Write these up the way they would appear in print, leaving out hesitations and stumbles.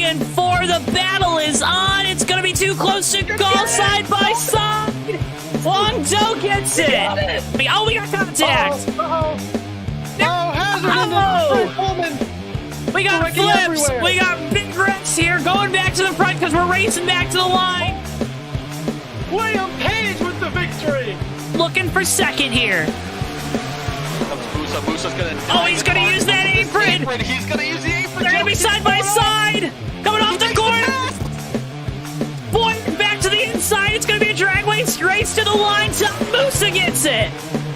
and 4. The battle is on. It's going to be too close to call side by side. Long Joe gets it. Oh, we got contact. We got flips. We got big wrecks here going back to the front because we're racing back to the line. William Page with the victory. Looking for second here. Musa's gonna he's going to use that apron. He's going to use the apron. They're going to be side by side. Coming off the corner. Boy, back to the inside. It's going to be a drag race to the line. Tom Musa gets it.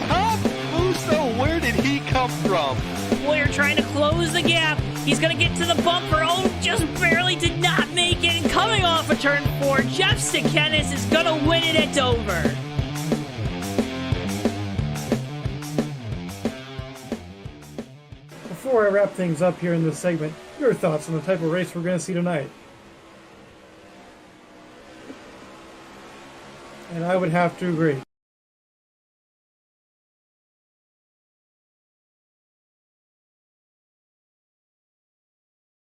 Tom Musa, where did he come from? Boyer trying to close the gap. He's going to get to the bumper. Oh, just barely did not make it. And coming off of turn 4, Jeff Stekenis is going to win it at Dover. Before I wrap things up here in this segment, your thoughts on the type of race we're going to see tonight? And I would have to agree.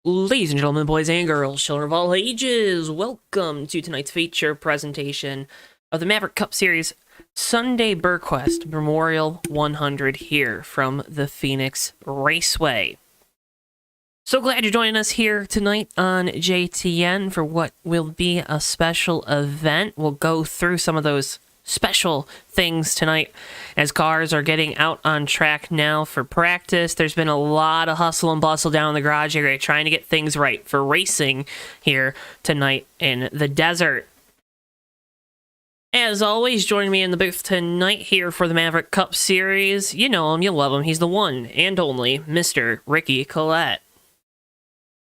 Ladies and gentlemen, boys and girls, children of all ages, welcome to tonight's feature presentation of the Maverick Cup Series Sunday Burquest Memorial 100 here from the Phoenix Raceway. So glad you're joining us here tonight on JTN for what will be a special event. We'll go through some of those special things tonight as cars are getting out on track now for practice. There's been a lot of hustle and bustle down in the garage area trying to get things right for racing here tonight in the desert. As always, joining me in the booth tonight here for the Maverick Cup Series, you know him, you love him, he's the one and only Mr. Ricky Collette.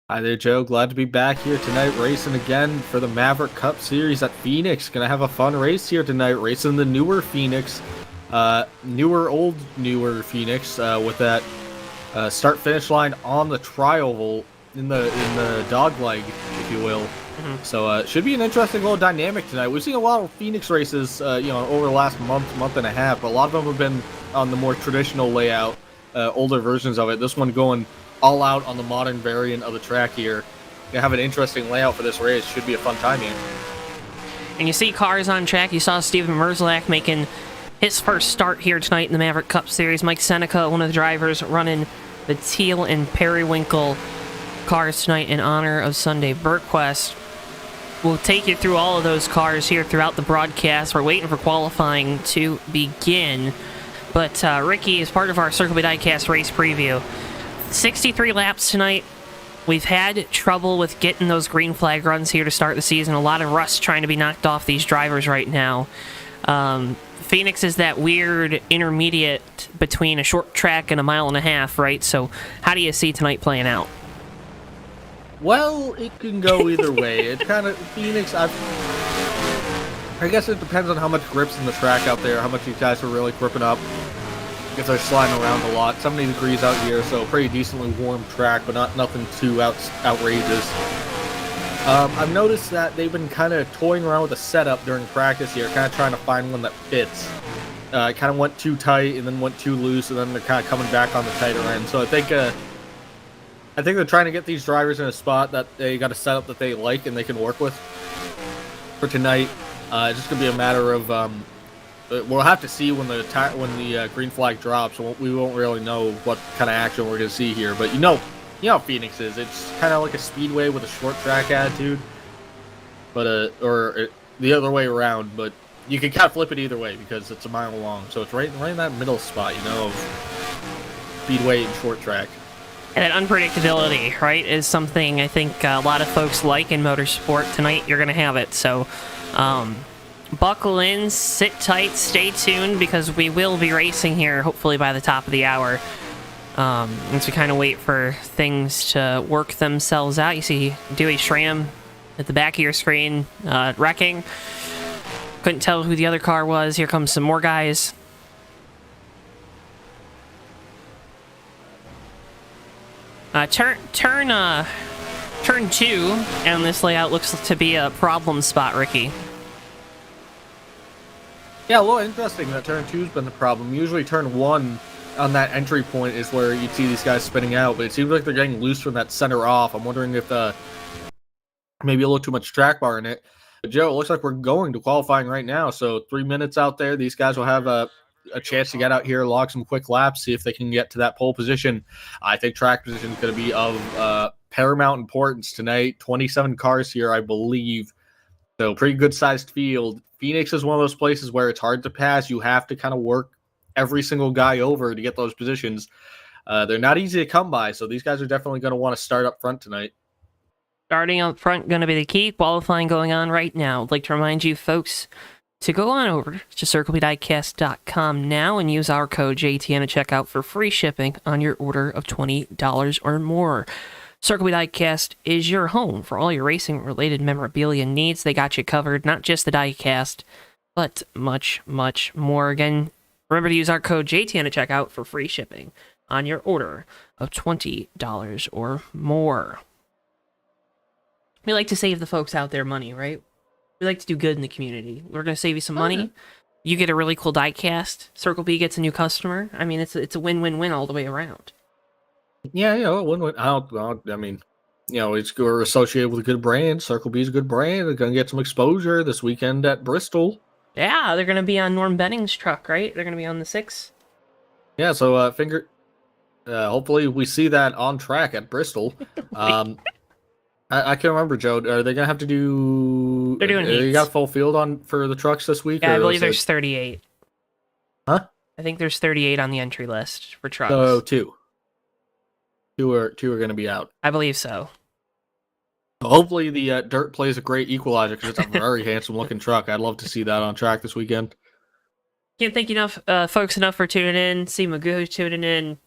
Hi there, Joe. Glad to be back here tonight racing again for the Maverick Cup Series at Phoenix. Gonna have a fun race here tonight, racing the newer Phoenix, newer Phoenix with that start-finish line on the trial in the dog leg, if you will. So it should be an interesting little dynamic tonight. We've seen a lot of Phoenix races, over the last month and a half, but a lot of them have been on the more traditional layout, older versions of it. This one going all out on the modern variant of the track here. Gonna have an interesting layout for this race. Should be a fun time here. And you see cars on track. You saw Steven Merzlak making his first start here tonight in the Maverick Cup Series. Mike Seneca, one of the drivers, running the teal and periwinkle cars tonight in honor of Sunday Burquest. We'll take you through all of those cars here throughout the broadcast. We're waiting for qualifying to begin. But Ricky is part of our Circle B Diecast race preview. 63 laps tonight. We've had trouble with getting those green flag runs here to start the season. A lot of rust trying to be knocked off these drivers right now. Phoenix is that weird intermediate between a short track and a mile and a half, right? So how do you see tonight playing out? Well, it can go either way. It kind of, Phoenix, I guess it depends on how much grip's in the track out there, how much you guys are really gripping up. Because they're sliding around a lot. 70 degrees out here, so pretty decently warm track, but nothing too outrageous. I've noticed that they've been kind of toying around with the setup during practice here, kind of trying to find one that fits. It kind of went too tight and then went too loose, and then they're kind of coming back on the tighter end. So I think they're trying to get these drivers in a spot that they got a setup that they like and they can work with for tonight. It's just gonna be a matter of we'll have to see when the green flag drops. We won't really know what kind of action we're going to see here. But you know how Phoenix is. It's kind of like a speedway with a short track attitude, but or the other way around. But you can kind of flip it either way because it's a mile long. So it's right in that middle spot, of speedway and short track. And that unpredictability, right, is something I think a lot of folks like in motorsport. Tonight you're going to have it. So buckle in, sit tight, stay tuned, because we will be racing here hopefully by the top of the hour. As we kind of wait for things to work themselves out. You see Dewey Schramm at the back of your screen wrecking. Couldn't tell who the other car was. Here comes some more guys. Turn 2 on this layout looks to be a problem spot, Ricky. Yeah, a little interesting that turn 2's been the problem. Usually turn 1 on that entry point is where you'd see these guys spinning out, but it seems like they're getting loose from that center off. I'm wondering if maybe a little too much track bar in it. But Joe, it looks like we're going to qualifying right now. So 3 minutes out there. These guys will have a chance to get out here, log some quick laps, see if they can get to that pole position. I think track position is going to be of paramount importance tonight. 27 cars here, I believe. So pretty good sized field. Phoenix is one of those places where it's hard to pass. You have to kind of work every single guy over to get those positions. They're not easy to come by, so these guys are definitely going to want to start up front tonight. Starting up front, going to be the key. Qualifying going on right now. I'd like to remind you folks to go on over to CircleBDiecast.com now and use our code JTN at checkout for free shipping on your order of $20 or more. Circle Diecast is your home for all your racing-related memorabilia needs. They got you covered, not just the diecast, but much, much more. Again, remember to use our code JTN at checkout for free shipping on your order of $20 or more. We like to save the folks out there money, right? We like to do good in the community. We're going to save you some money. You get a really cool diecast. Circle B gets a new customer. I mean, it's a win-win-win all the way around. Yeah, win-win. I mean, we're associated with a good brand. Circle B is a good brand. They're going to get some exposure this weekend at Bristol. Yeah, they're going to be on Norm Benning's truck, right? They're going to be on the 6. Yeah, so hopefully we see that on track at Bristol. I can't remember, Joe. Are they gonna have to do? They're doing heats. You got full field on for the trucks this week? Yeah, I believe there's 38. Huh? I think there's 38 on the entry list for trucks. Oh, two are going to be out. I believe so. Hopefully the dirt plays a great equalizer because it's a very handsome looking truck. I'd love to see that on track this weekend. Can't thank folks enough for tuning in. See Magoo tuning in.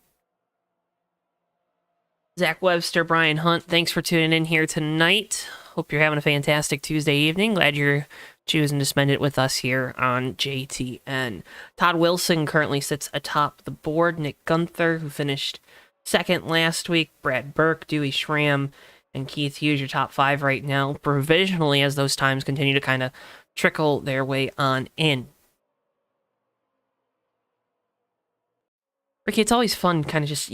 Zach Webster, Brian Hunt, thanks for tuning in here tonight. Hope you're having a fantastic Tuesday evening. Glad you're choosing to spend it with us here on JTN. Todd Wilson currently sits atop the board. Nick Gunther, who finished second last week. Brad Burke, Dewey Schramm, and Keith Hughes, your top 5 right now, provisionally as those times continue to kind of trickle their way on in. Ricky, it's always fun kind of just...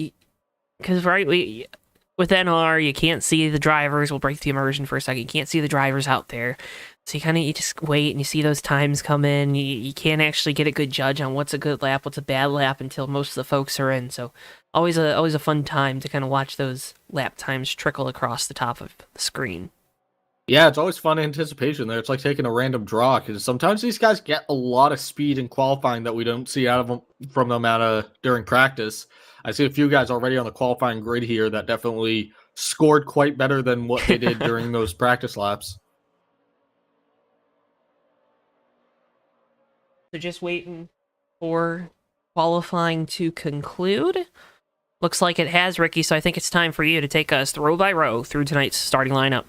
Because, right, with NR, you can't see the drivers. We'll break the immersion for a second. You can't see the drivers out there. So you just wait and you see those times come in. You can't actually get a good judge on what's a good lap, what's a bad lap until most of the folks are in. So always a fun time to kind of watch those lap times trickle across the top of the screen. Yeah, it's always fun anticipation there. It's like taking a random draw because sometimes these guys get a lot of speed in qualifying that we don't see from them during practice. I see a few guys already on the qualifying grid here that definitely scored quite better than what they did during those practice laps. So just waiting for qualifying to conclude. Looks like it has, Ricky, so I think it's time for you to take us row by row through tonight's starting lineup.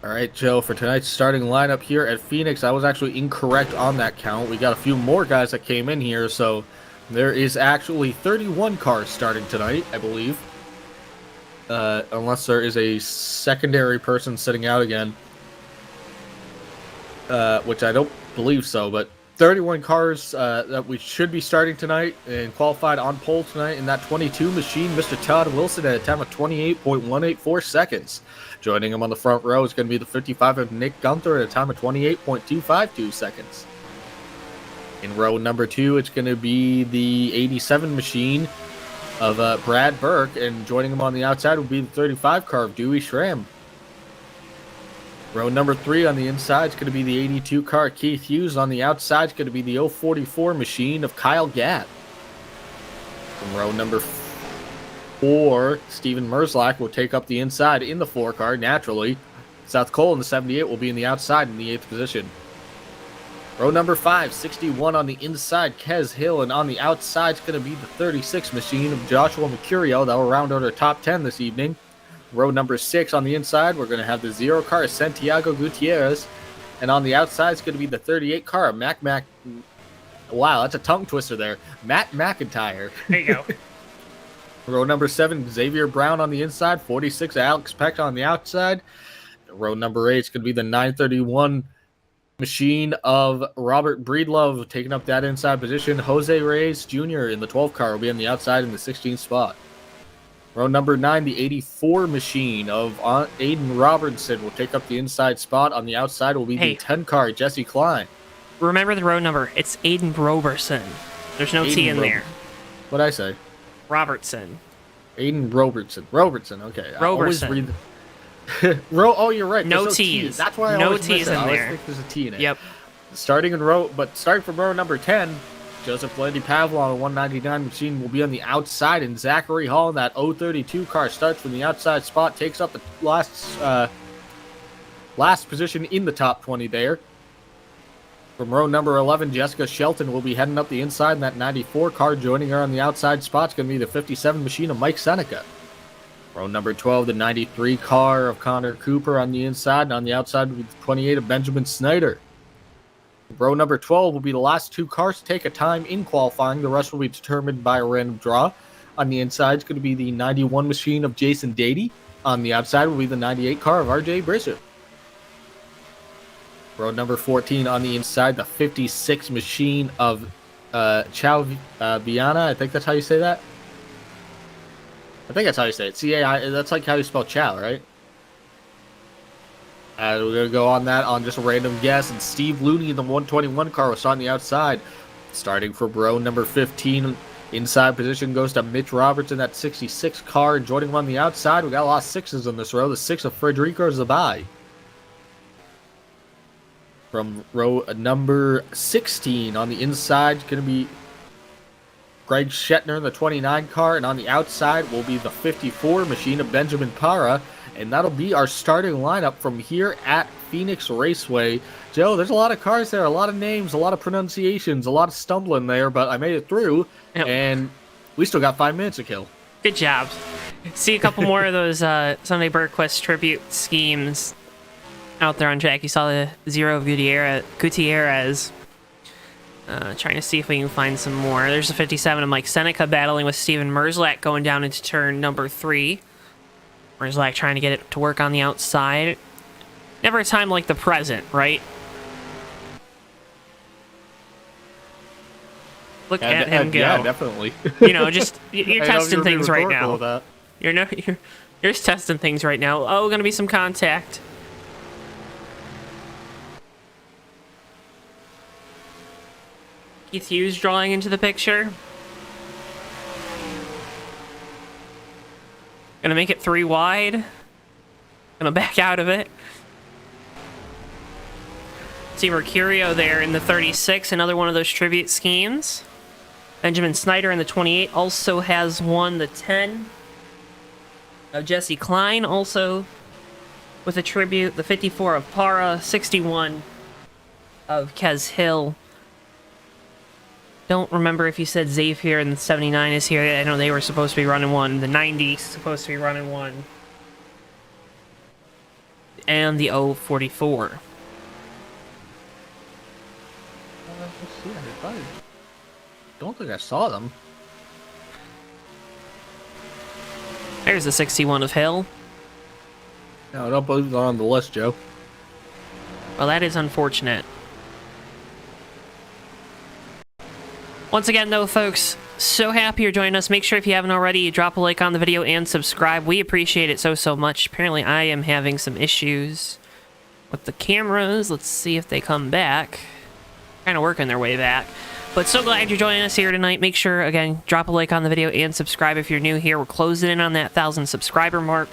All right, Joe, for tonight's starting lineup here at Phoenix, I was actually incorrect on that count. We got a few more guys that came in here, so there is actually 31 cars starting tonight, I believe. Unless there is a secondary person sitting out again. Which I don't believe so, but 31 cars that we should be starting tonight and qualified on pole tonight in that 22 machine, Mr. Todd Wilson at a time of 28.184 seconds. Joining him on the front row is going to be the 55 of Nick Gunther at a time of 28.252 seconds. In row number 2, it's going to be the 87 machine of Brad Burke, and joining him on the outside will be the 35 car of Dewey Schramm. Row number 3 on the inside is going to be the 82 car Keith Hughes. On the outside is going to be the 044 machine of Kyle Gatt. From row number 4, Steven Merzlach will take up the inside in the 4 car naturally. Seth Cole in the 78 will be in the outside in the 8th position. Row number 5, 61 on the inside, Kez Hill, and on the outside is going to be the 36 machine of Joshua Mercurio. That will round out our top 10 this evening. Row number 6 on the inside, we're going to have the 0 car of Santiago Gutierrez, and on the outside is going to be the 38 car of Wow, that's a tongue twister there. Matt McIntyre. There you go. Row number 7, Xavier Brown on the inside, 46 Alex Peck on the outside. Row number 8 is going to be the 931 machine of Robert Breedlove taking up that inside position. Jose Reyes Jr. in the 12 car will be on the outside in the 16th spot. Row number 9, the 84 machine of Aiden Robertson will take up the inside spot. On the outside will be the 10 car, Jesse Klein. Remember the road number. It's Aiden Robertson. There's no T in there. What'd I say? Robertson. Aiden Robertson. Robertson, okay. Robertson. Oh, you're right. No There's T's. That's why I no always T's miss it. in I always there. think there's a T in it. Yep. Starting from row number 10, Joseph Landy Pavlon, a 199 machine, will be on the outside, and Zachary Hall in that 032 car starts from the outside spot, takes up the last position in the top 20 there. From row number 11, Jessica Shelton will be heading up the inside in that 94 car. Joining her on the outside spot is going to be the 57 machine of Mike Seneca. Row number 12, the 93 car of Connor Cooper on the inside, and on the outside will be the 28 of Benjamin Snyder. Row number 12 will be the last 2 cars to take a time in qualifying. The rest will be determined by a random draw. On the inside is going to be the 91 machine of Jason Dady. On the outside will be the 98 car of RJ Bishop. Row number 14 on the inside, the 56 machine of Chow Viana. I think that's how you say that. I think that's how you say it. C-A-I, that's like how you spell Chow, right? We're going to go on that on just a random guess. And Steve Looney in the 121 car was on the outside. Starting from row number 15, inside position goes to Mitch Roberts in that 66 car. And joining him on the outside, we got a lot of 6s in this row. The 6 of Federico Zabai. From row number 16 on the inside, going to be Greg Shetner in the 29 car, and on the outside will be the 54 machine of Benjamin Para, and that'll be our starting lineup from here at Phoenix Raceway. Joe, there's a lot of cars there, a lot of names, a lot of pronunciations, a lot of stumbling there, but I made it through, and we still got 5 minutes to kill. Good job. See a couple more of those Sunday Burquest tribute schemes out there on track. You saw the Zero Gutierrez. Trying to see if we can find some more. There's a 57 of Mike Seneca battling with Steven Merzlak going down into turn number 3. Merzlak trying to get it to work on the outside. Never a time like the present, right? Look at him go. Yeah, definitely. You know, just you're testing things right now. That. You're just testing things right now. Oh, gonna be some contact. Keith Hughes drawing into the picture. Gonna make it 3 wide. Gonna back out of it. See Mercurio there in the 36, another one of those tribute schemes. Benjamin Snyder in the 28 also has one, the 10 of Jesse Klein, also with a tribute. The 54 of Para, 61 of Kez Hill. Don't remember if you said Xavier and the 79 is here. I know they were supposed to be running one. The 90 is supposed to be running one. And the 044. I don't think I saw them. There's the 61 of Hill. No, I don't believe they're on the list, Joe. Well, that is unfortunate. Once again, though, folks, so happy you're joining us. Make sure if you haven't already, you drop a like on the video and subscribe. We appreciate it so much. Apparently, I am having some issues with the cameras. Let's see if they come back. Kind of working their way back. But so glad you're joining us here tonight. Make sure, again, drop a like on the video and subscribe if you're new here. We're closing in on that 1,000 subscriber mark.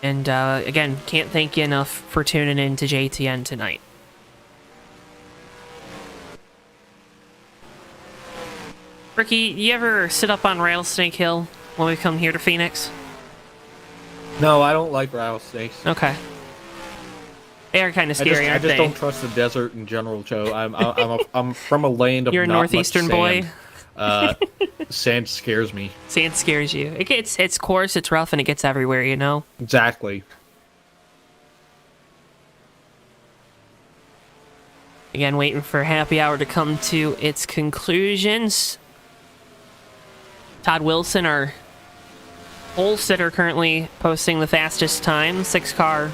Again, can't thank you enough for tuning in to JTN tonight. Ricky, you ever sit up on Rattlesnake Hill when we come here to Phoenix? No, I don't like rattlesnakes. Okay. They are kind of scary, I aren't just they? don't trust the desert in general, Joe. I'm from a land of You're a not northeastern much boy? sand. Sand scares me. Sand scares you. It's coarse, it's rough, and it gets everywhere, you know? Exactly. Again, waiting for happy hour to come to its conclusions. Todd Wilson, our pole sitter, currently posting the fastest time. 6 car.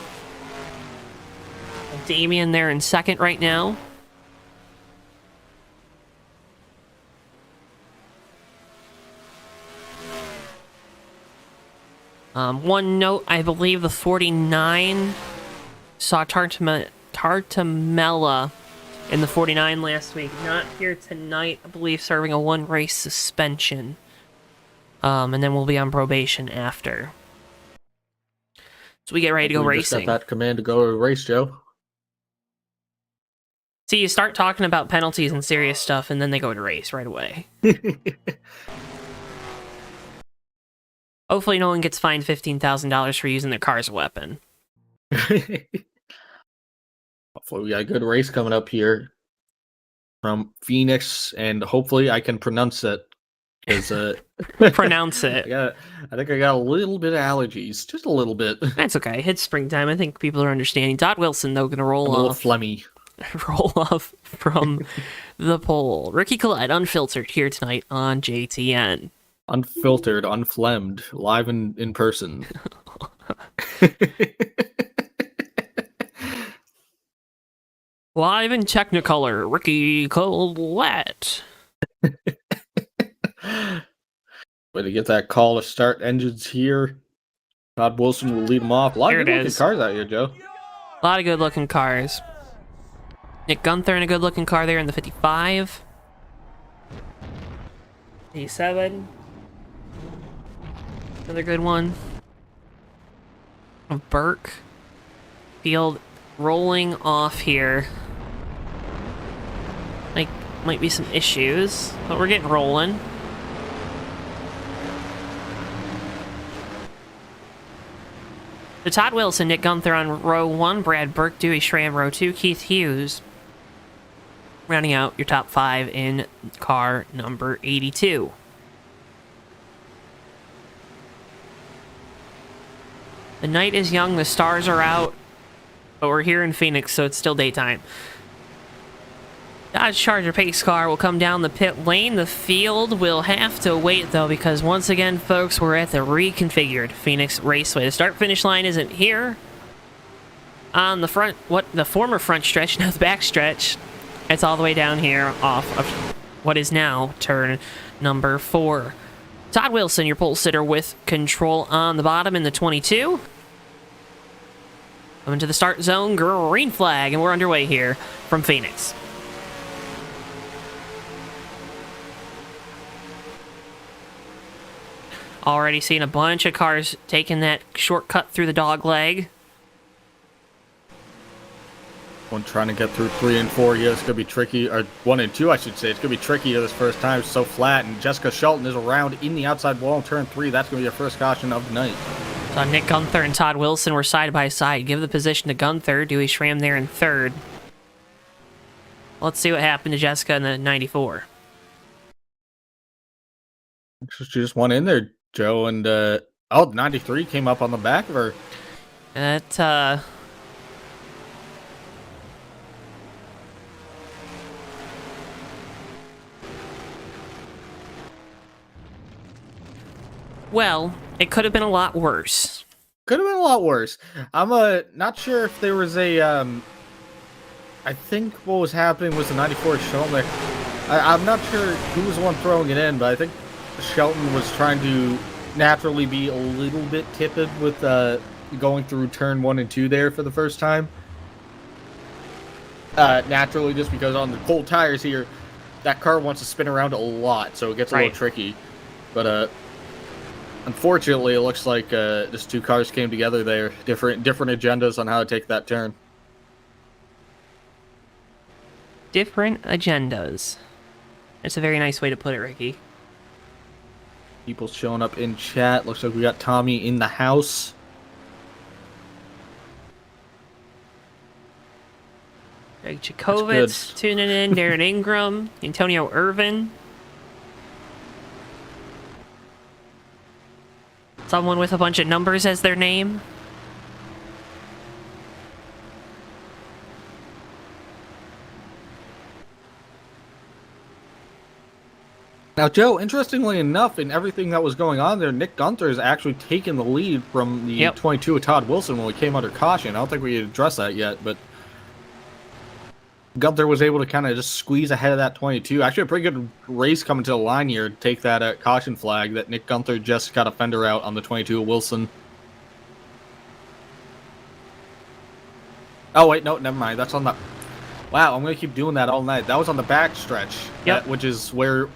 Damien there in second right now. One note, I believe the 49 saw Tartamella in the 49 last week. Not here tonight, I believe, serving a 1-race suspension. And then we'll be on probation after. So we get ready to go racing. Just got that command to go to race, Joe. See, you start talking about penalties and serious stuff, and then they go to race right away. Hopefully no one gets fined $15,000 for using their car as a weapon. Hopefully we got a good race coming up here from Phoenix, and hopefully I can pronounce it. Pronounce it. I think I got a little bit of allergies. Just a little bit. That's okay. It's springtime. I think people are understanding. Todd Wilson, though, going to roll off. A little phlegmy. Roll off from the pole. Ricky Collide, unfiltered, here tonight on JTN. Unfiltered, unflemmed, live in person. Live in Technicolor, Ricky Collette. Way to get that call to start engines here. Todd Wilson will lead them off. A lot of good looking cars out here, Joe. A lot of good looking cars. Nick Gunther in a good looking car there in the 55. 87. Another good one. Burke. Field rolling off here. Like, might be some issues, but we're getting rolling. So Todd Wilson, Nick Gunther on row 1, Brad Burke, Dewey Schramm, row 2, Keith Hughes. Rounding out your top 5 in car number 82. The night is young, the stars are out, but we're here in Phoenix, so it's still daytime. Dodge Charger pace car will come down the pit lane. The field will have to wait, though, because once again, folks, we're at the reconfigured Phoenix Raceway. The start-finish line isn't here on the front, the former front stretch, now the back stretch. It's all the way down here off of what is now turn number 4. Todd Wilson, your pole sitter, with control on the bottom in the 22. Coming to the start zone, green flag, and we're underway here from Phoenix. Already seeing a bunch of cars taking that shortcut through the dog leg. One trying to get through 3 and 4 here. It's going to be tricky. Or 1 and 2, I should say. It's going to be tricky this first time. It's so flat. And Jessica Shelton is around in the outside wall in turn 3. That's going to be your first caution of the night. So Nick Gunther and Todd Wilson were side by side. Give the position to Gunther. Dewey Schramm there in 3rd. Let's see what happened to Jessica in the 94. She just went in there, Joe. And, the 93 came up on the back of her. That, well, it could have been a lot worse. Could have been a lot worse. I'm not sure if there was a I think what was happening was the 94 Shelton there. I'm not sure who was the one throwing it in, but I think Shelton was trying to naturally be a little bit tepid with going through turn 1 and 2 there for the first time. Naturally, just because on the cold tires here, that car wants to spin around a lot, so it gets a little tricky. But unfortunately, it looks like just 2 cars came together there. Different agendas on how to take that turn. Different agendas. That's a very nice way to put it, Ricky. People showing up in chat. Looks like we got Tommy in the house. Greg Chakowitz tuning in. Darren Ingram. Antonio Irvin. Someone with a bunch of numbers as their name. Now, Joe, interestingly enough, in everything that was going on there, Nick Gunther has actually taken the lead from the 22 of Todd Wilson when we came under caution. I don't think we had addressed that yet, but Gunther was able to kind of just squeeze ahead of that 22. Actually, a pretty good race coming to the line here to take that caution flag that Nick Gunther just got a fender out on the 22 of Wilson. Oh, wait, no, never mind. That's on the... Wow, I'm going to keep doing that all night. That was on the back stretch, which is where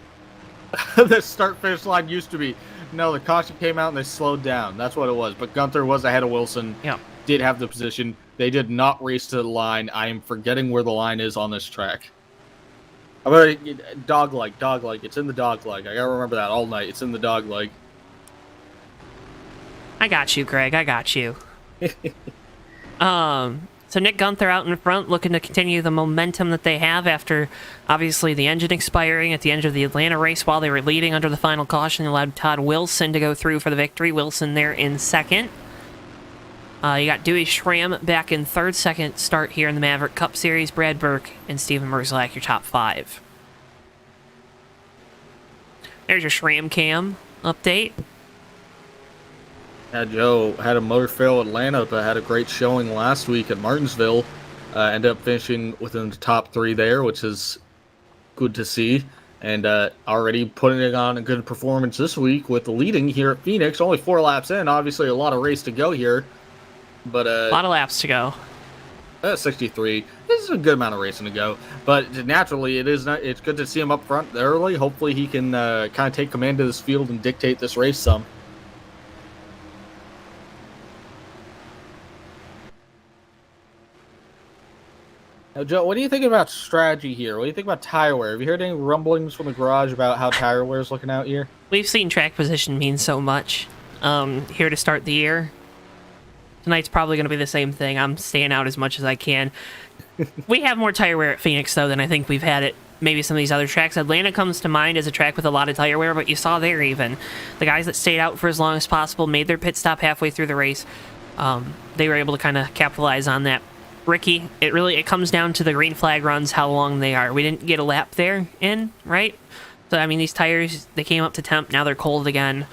the start-finish line used to be. No, the caution came out and they slowed down. That's what it was. But Gunther was ahead of Wilson. Yep. Did have the position. They did not race to the line. I am forgetting where the line is on this track. I'm going to... Dog leg. It's in the dog leg. I got to remember that all night. It's in the dog leg. I got you, Greg. I got you. So Nick Gunther out in front, looking to continue the momentum that they have after, obviously, the engine expiring at the end of the Atlanta race while they were leading under the final caution. Allowed Todd Wilson to go through for the victory. Wilson there in second. You got Dewey Schramm back in third, second start here in the Maverick Cup Series. Brad Burke and Steven Merzlak, your top 5. There's your Schramm cam update. Yeah, Joe had a motor fail at Atlanta, but had a great showing last week at Martinsville. Ended up finishing within the top 3 there, which is good to see. And already putting it on a good performance this week with the leading here at Phoenix. Only 4 laps in. Obviously, a lot of race to go here. But a lot of laps to go. 63. This is a good amount of racing to go. But naturally, it's good to see him up front early. Hopefully, he can kind of take command of this field and dictate this race some. Now, Joe, what do you think about strategy here? What do you think about tire wear? Have you heard any rumblings from the garage about how tire wear is looking out here? We've seen track position mean so much here to start the year. Tonight's probably going to be the same thing. I'm staying out as much as I can. We have more tire wear at Phoenix, though, than I think we've had at maybe some of these other tracks. Atlanta comes to mind as a track with a lot of tire wear, but you saw there even. The guys that stayed out for as long as possible made their pit stop halfway through the race. They were able to kind of capitalize on that. Ricky, it comes down to the green flag runs, how long they are. We didn't get a lap there in, right? So, I mean, these tires, they came up to temp, now they're cold again.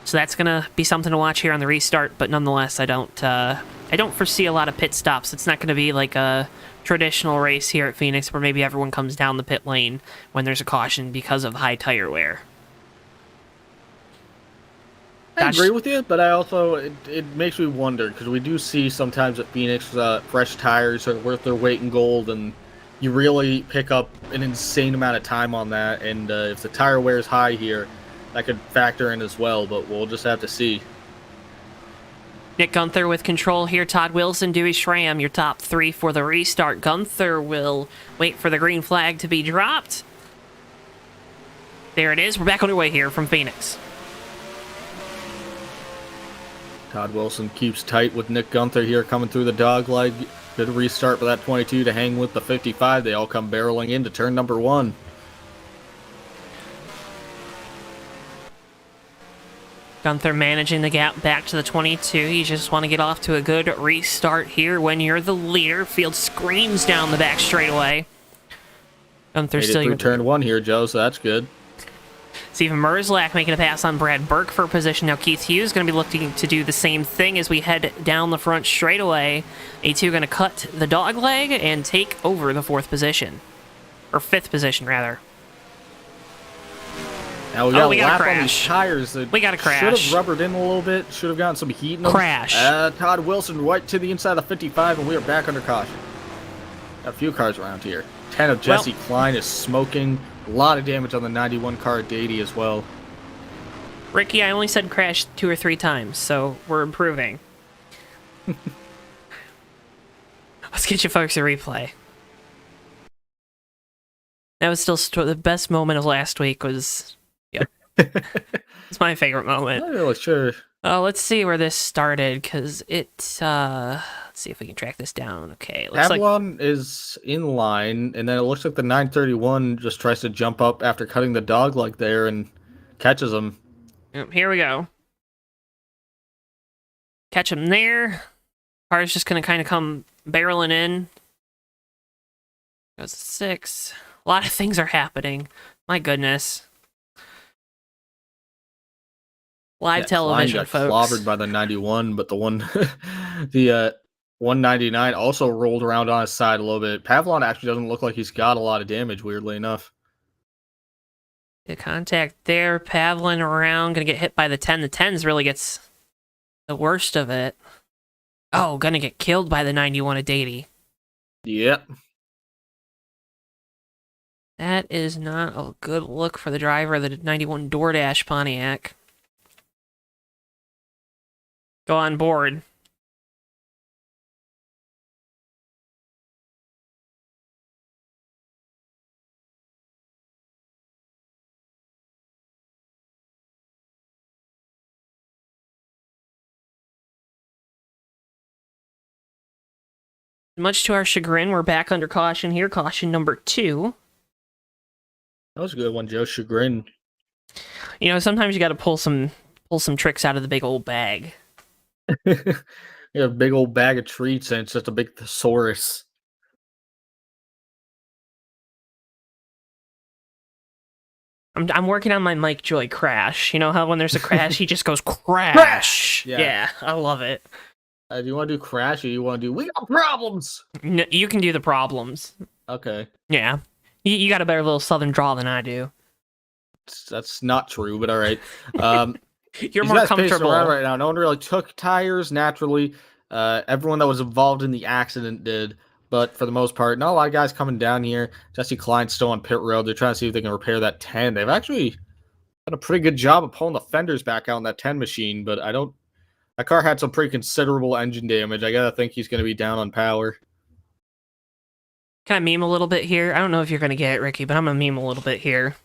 So that's going to be something to watch here on the restart, but nonetheless, I don't foresee a lot of pit stops. It's not going to be like a traditional race here at Phoenix where maybe everyone comes down the pit lane when there's a caution because of high tire wear. I agree with you, but I also, it makes me wonder, because we do see sometimes at Phoenix, fresh tires are worth their weight in gold, and you really pick up an insane amount of time on that, and if the tire wear is high here, that could factor in as well, but we'll just have to see. Nick Gunther with control here. Todd Wilson, Dewey Schramm, your top 3 for the restart. Gunther will wait for the green flag to be dropped. There it is. We're back underway here from Phoenix. Todd Wilson keeps tight with Nick Gunther here coming through the dog leg. Good restart for that 22 to hang with the 55. They all come barreling into turn number 1. Gunther managing the gap back to the 22. You just want to get off to a good restart here when you're the leader. Field screams down the back straightaway. Gunther still through turn 1 here, Joe, so that's good. Steven Merzlak making a pass on Brad Burke for position. Now Keith Hughes is going to be looking to do the same thing as we head down the front straightaway. A2 going to cut the dog leg and take over the 4th position. Or 5th position, rather. Now we got a lap crash on these tires that we got a crash. Should have rubbered in a little bit. Should have gotten some heat in them. Crash. Todd Wilson right to the inside of 55, and we are back under caution. Got a few cars around here. 10 of Jesse Klein is smoking. A lot of damage on the 91 car at Dady as well. Ricky, I only said crash 2 or 3 times, so we're improving. Let's get you folks a replay. That was still the best moment of last week was... Yep. It's my favorite moment. I'm not really sure. Let's see where this started, because it... let's see if we can track this down. Okay, looks Avalon is in line, and then it looks like the 931 just tries to jump up after cutting the dog leg there and catches him. Yep, here we go. Catch him there. Car's just going to kind of come barreling in. Goes to 6. A lot of things are happening. My goodness. Live television, got folks. Clobbered by the 91, but the 199 also rolled around on his side a little bit. Pavlon actually doesn't look like he's got a lot of damage, weirdly enough. The contact there. Pavlin around, gonna get hit by the 10. The 10s really gets the worst of it. Oh, gonna get killed by the 91 of Dady. Yep. That is not a good look for the driver of the 91 DoorDash Pontiac. Go on board. Much to our chagrin, we're back under caution here. Caution number 2. That was a good one, Joe. Chagrin. You know, sometimes you got to pull some tricks out of the big old bag. Yeah, a big old bag of treats, and it's just a big thesaurus. I'm working on my Mike Joy crash. You know how when there's a crash, he just goes crash. Yeah, I love it. Do you want to do crash, or you want to do we got problems? No, you can do the problems. Okay. Yeah, you got a better little southern drawl than I do. That's not true, but all right. You're These more guys pacing comfortable around right now. No one really took tires naturally. Everyone that was involved in the accident did, but for the most part, not a lot of guys coming down here. Jesse Klein's still on pit road. They're trying to see if they can repair that 10. They've actually done a pretty good job of pulling the fenders back out on that 10 machine, but that car had some pretty considerable engine damage. I gotta think he's going to be down on power. Can I meme a little bit here? I don't know if you're going to get it, Ricky, but I'm going to meme a little bit here.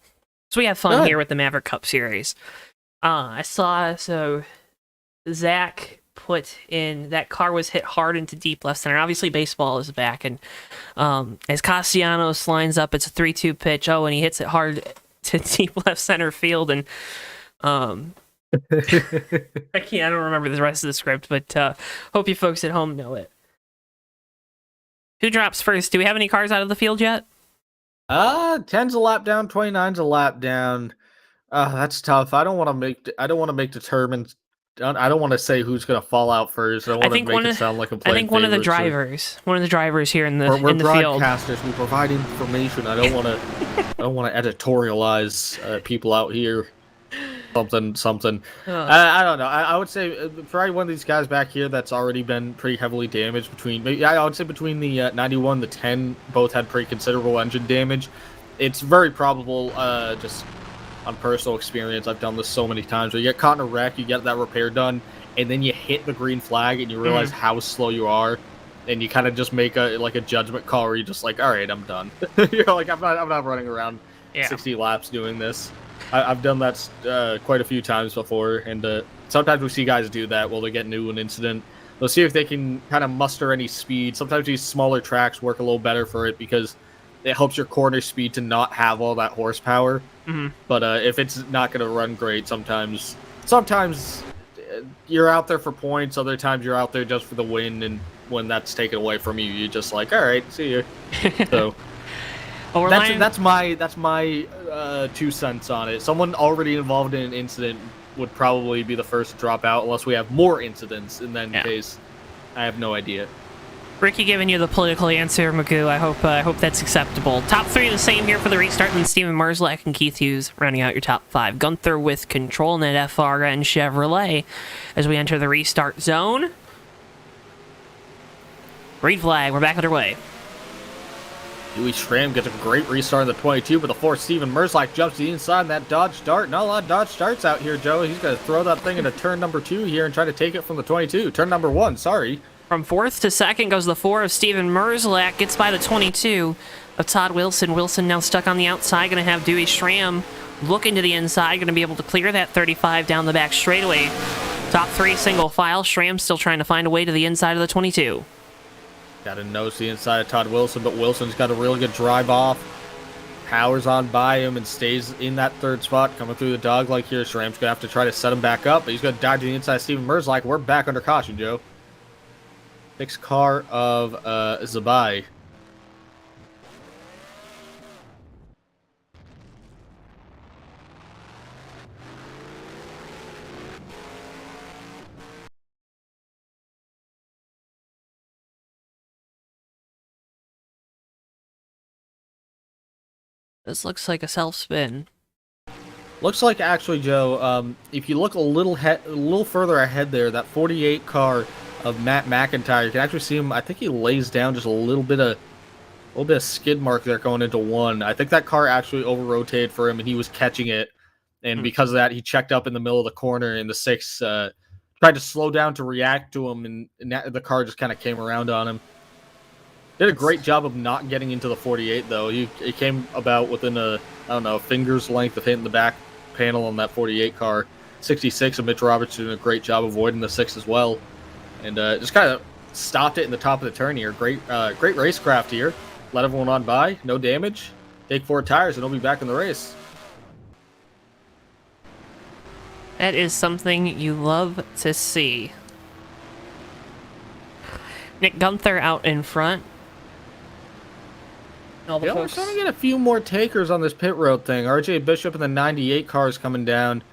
So we have fun here with the Maverick Cup Series. I saw, so Zach put in, that car was hit hard into deep left center. Obviously, baseball is back, and as Castellanos lines up, it's a 3-2 pitch. Oh, and he hits it hard to deep left center field, and I don't remember the rest of the script, but hope you folks at home know it. Who drops first? Do we have any cars out of the field yet? 10's a lap down, 29's a lap down. That's tough. I don't want to make determined. I don't want to say who's going to fall out first. I don't want to make it sound like I'm playing. I think one of the drivers here in the field. We're broadcasters. We provide information. I don't want to editorialize people out here. Something. I don't know. I would say probably one of these guys back here that's already been pretty heavily damaged. I would say between the 91, the 10, both had pretty considerable engine damage. It's very probable, just on personal experience, I've done this so many times, where you get caught in a wreck, you get that repair done, and then you hit the green flag and you realize how slow you are, and you kind of just make a judgment call where you're just like, all right, I'm done. You're like, I'm not running around 60 laps doing this. I've done that quite a few times before, and sometimes we see guys do that while they get into an incident. They'll see if they can kind of muster any speed. Sometimes these smaller tracks work a little better for it because it helps your corner speed to not have all that horsepower. But if it's not going to run great, sometimes you're out there for points. Other times you're out there just for the win, and when that's taken away from you, you're just like, all right, see you. So. Well, that's my 2 cents on it. Someone already involved in an incident would probably be the first to drop out, unless we have more incidents. In that case, I have no idea. Ricky giving you the political answer, Magoo. I hope that's acceptable. Top 3 the same here for the restart, and Steven Merzlak and Keith Hughes rounding out your top 5. Gunther with control, Net FRN Chevrolet as we enter the restart zone. Green flag, we're back underway. Dewey Schramm gets a great restart in the 22, but the 4 Steven Merzlak jumps to the inside in that Dodge Dart. Not a lot of Dodge Darts out here, Joe. He's going to throw that thing into turn number 2 here and try to take it from the 22. Turn number 1, sorry. From 4th to 2nd goes the 4 of Steven Merzlak. Gets by the 22 of Todd Wilson. Wilson now stuck on the outside. Going to have Dewey Schramm look into the inside. Going to be able to clear that 35 down the back straightaway. Top 3 single file. Schramm still trying to find a way to the inside of the 22. Got to nose the inside of Todd Wilson, but Wilson's got a really good drive off. Powers on by him and stays in that 3rd spot. Coming through the dog like here. Schramm's going to have to try to set him back up, but he's going to dive to the inside of Steven Merzlak. We're back under caution, Joe. 6th car of Zabai. This looks like a self-spin. Looks like, actually, Joe, if you look a little further ahead there, that 48 car of Matt McIntyre, you can actually see him. I think he lays down just a little bit of little bit of skid mark there going into 1. I think that car actually over-rotated for him, and he was catching it. And because of that, he checked up in the middle of the corner, and the 6 tried to slow down to react to him, and the car just kind of came around on him. Did a great job of not getting into the 48, though. He came about within a finger's length of hitting the back panel on that 48 car. 66 of Mitch Roberts doing a great job avoiding the 6 as well. And just kind of stopped it in the top of the turn here. Great racecraft here. Let everyone on by. No damage. Take 4 tires, and he'll be back in the race. That is something you love to see. Nick Gunther out in front. All the We're folks. starting to get a few more takers on this pit road thing. RJ Bishop and the 98 car is coming down.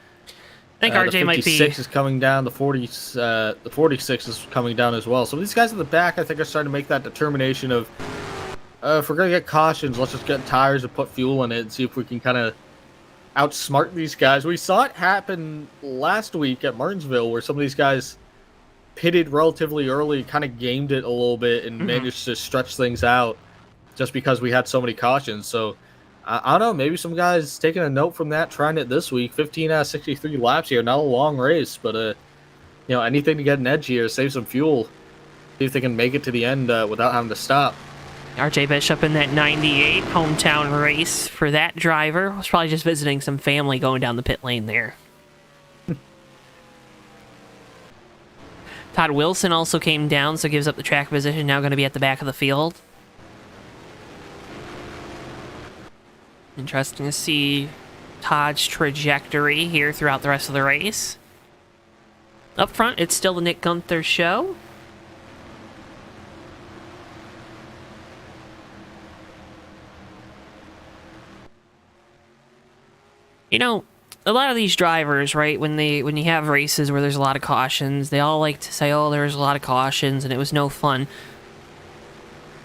I think RJ might be. The 56 is coming down. The 46 is coming down as well. So these guys at the back, I think, are starting to make that determination of, if we're going to get cautions, let's just get tires and put fuel in it and see if we can kind of outsmart these guys. We saw it happen last week at Martinsville, where some of these guys pitted relatively early, kind of gamed it a little bit, and managed to stretch things out just because we had so many cautions. So I don't know, maybe some guys taking a note from that, trying it this week. 15 out of 63 laps here, not a long race, but anything to get an edge here, save some fuel, see if they can make it to the end without having to stop. RJ Bishop in that 98 hometown race for that driver. Was probably just visiting some family going down the pit lane there. Todd Wilson also came down, so gives up the track position. Now going to be at the back of the field. Interesting to see Todd's trajectory here throughout the rest of the race. Up front, it's still the Nick Gunther show. You know, a lot of these drivers, right, when you have races where there's a lot of cautions, they all like to say, oh, there's a lot of cautions and it was no fun.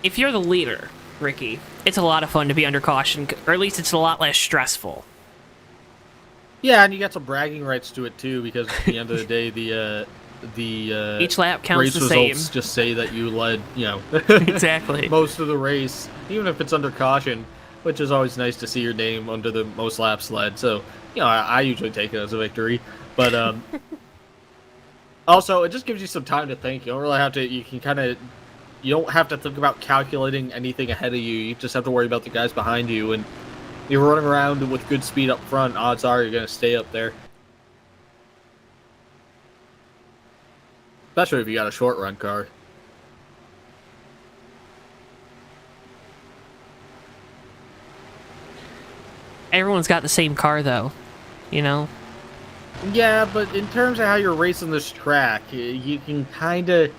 If you're the leader, Ricky, it's a lot of fun to be under caution, or at least it's a lot less stressful. Yeah, and you got some bragging rights to it too, because at the end of the day, the Each lap counts race the same. results just say that you led, Exactly. most of the race, even if it's under caution, which is always nice to see your name under the most laps led. So, I usually take it as a victory, but also it just gives you some time to think. You don't really have to. You don't have to think about calculating anything ahead of you. You just have to worry about the guys behind you, and you're running around with good speed up front. Odds are you're going to stay up there. Especially if you got a short run car. Everyone's got the same car, though, Yeah, but in terms of how you're racing this track, you can kind of...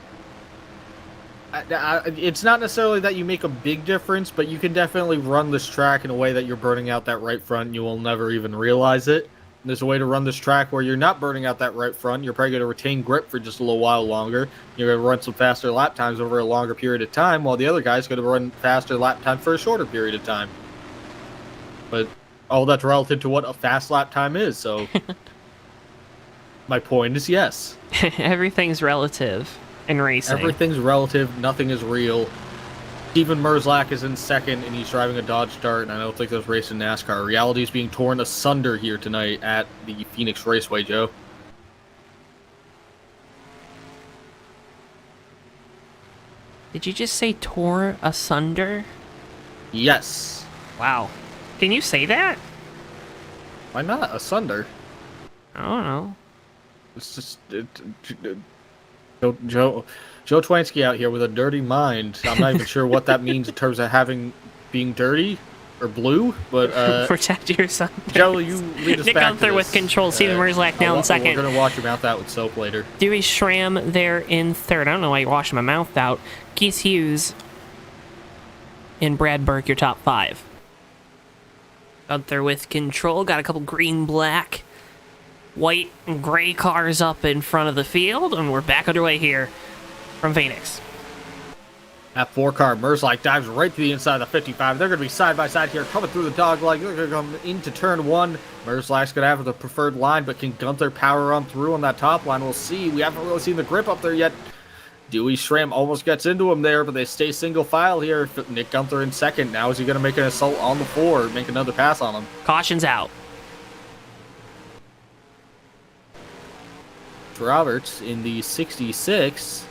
It's not necessarily that you make a big difference, but you can definitely run this track in a way that you're burning out that right front and you will never even realize it. And there's a way to run this track where you're not burning out that right front. You're probably going to retain grip for just a little while longer. You're going to run some faster lap times over a longer period of time, while the other guy's going to run faster lap time for a shorter period of time. But all that's relative to what a fast lap time is, so my point is yes. Everything's relative in racing. Everything's relative, nothing is real. Steven Merzlak is in second, and he's driving a Dodge Dart, and I don't think there's racing NASCAR. Reality is being torn asunder here tonight at the Phoenix Raceway, Joe. Did you just say tore asunder? Yes. Wow. Can you say that? Why not? Asunder. I don't know. It's just... Joe Twansky out here with a dirty mind. I'm not even sure what that means in terms of being dirty or blue, but Protect your son. Joe, you lead us Nick back Gunther to with this. control. Steven Merzlak now in second. We're gonna wash your mouth out with soap later. Dewey Schramm there in third. I don't know why you're washing my mouth out. Keith Hughes and Brad Burke, your top 5. Gunther with control. Got a couple green, black, white, and gray cars up in front of the field, and we're back underway here from Phoenix. That 4 car, Merzlak dives right to the inside of the 55. They're going to be side by side here, coming through the dog leg. They're going to come into turn 1. Merzlak's going to have the preferred line, but can Gunther power on through on that top line? We'll see. We haven't really seen the grip up there yet. Dewey Schramm almost gets into him there, but they stay single file here. Nick Gunther in second. Now is he going to make an assault on the floor, make another pass on him? Caution's out. Roberts in the 66.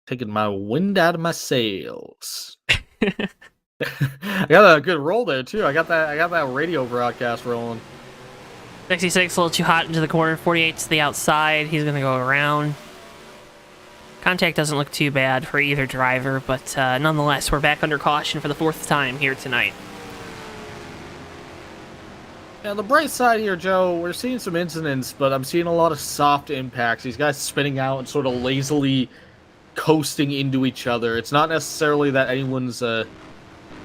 Taking my wind out of my sails. I got a good roll there too. I got that radio broadcast rolling. 66 a little too hot into the corner. 48 to the outside. He's going to go around. Contact doesn't look too bad for either driver, but nonetheless, we're back under caution for the 4th time here tonight. Yeah, the bright side here, Joe, we're seeing some incidents, but I'm seeing a lot of soft impacts. These guys spinning out and sort of lazily coasting into each other. It's not necessarily that anyone's...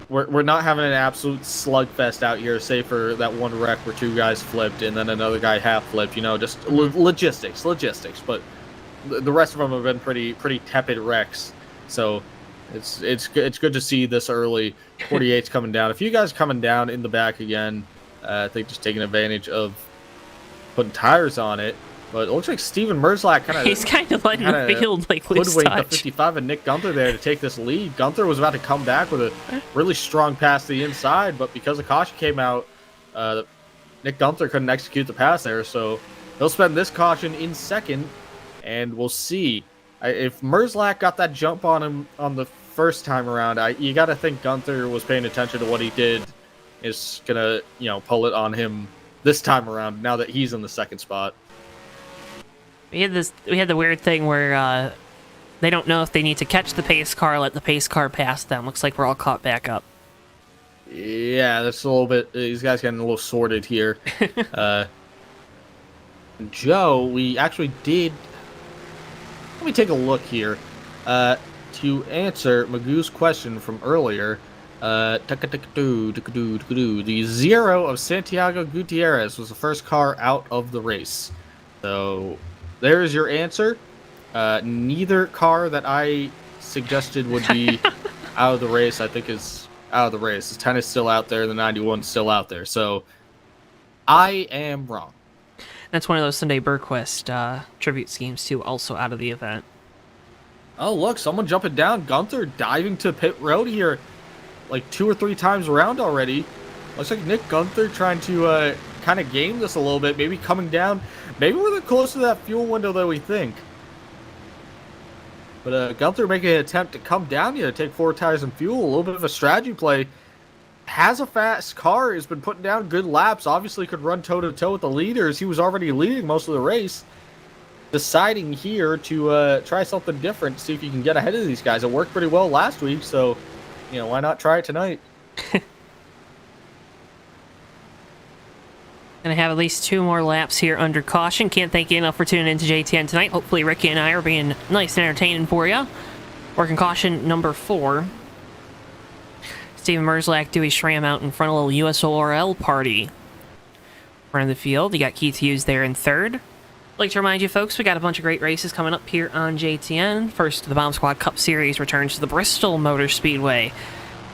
We're not having an absolute slugfest out here, say for that one wreck where 2 guys flipped and then another guy half flipped, you know, just logistics. But the rest of them have been pretty tepid wrecks. So it's good to see this early. 48's coming down. A few guys coming down in the back again. I think just taking advantage of putting tires on it. But it looks like Steven Merzlak he's kind of letting the field like loose hoodwinked touch. the 55 and Nick Gunther there to take this lead. Gunther was about to come back with a really strong pass to the inside, but because the caution came out, Nick Gunther couldn't execute the pass there, so he'll spend this caution in second, and we'll see. If Merzlak got that jump on him on the first time around, you got to think Gunther was paying attention to what he did, is gonna pull it on him this time around. Now that he's in the second spot. We had the weird thing where they don't know if they need to catch the pace car, let the pace car pass them. Looks like we're all caught back up. Yeah, that's a little bit. These guys getting a little sorted here. Joe, we actually did. Let me take a look here to answer Magoo's question from earlier. The 0 of Santiago Gutierrez was the first car out of the race. So there's your answer. Neither car that I suggested would be out of the race, I think, is out of the race. The 10 is still out there. The 91 is still out there. So I am wrong. That's one of those Sunday Burquest tribute schemes, too, also out of the event. Oh, look, someone jumping down. Gunther diving to pit road here like 2 or 3 times around already. Looks like Nick Gunther trying to kind of game this a little bit, maybe coming down. Maybe we're closer to that fuel window than we think. But Gunther making an attempt to come down here, take 4 tires and fuel. A little bit of a strategy play. Has a fast car, has been putting down good laps. Obviously could run toe-to-toe with the leaders. He was already leading most of the race. Deciding here to try something different, see if you can get ahead of these guys. It worked pretty well last week, so why not try it tonight? Gonna have at least 2 more laps here under caution. Can't thank you enough for tuning in to JTN tonight. Hopefully Ricky and I are being nice and entertaining for you. Working caution number 4. Steven Merzlak, Dewey Schramm out in front of a little USORL party. Running the field. You got Keith Hughes there in 3rd. I'd like to remind you folks, we got a bunch of great races coming up here on JTN. First, the Bomb Squad Cup Series returns to the Bristol Motor Speedway.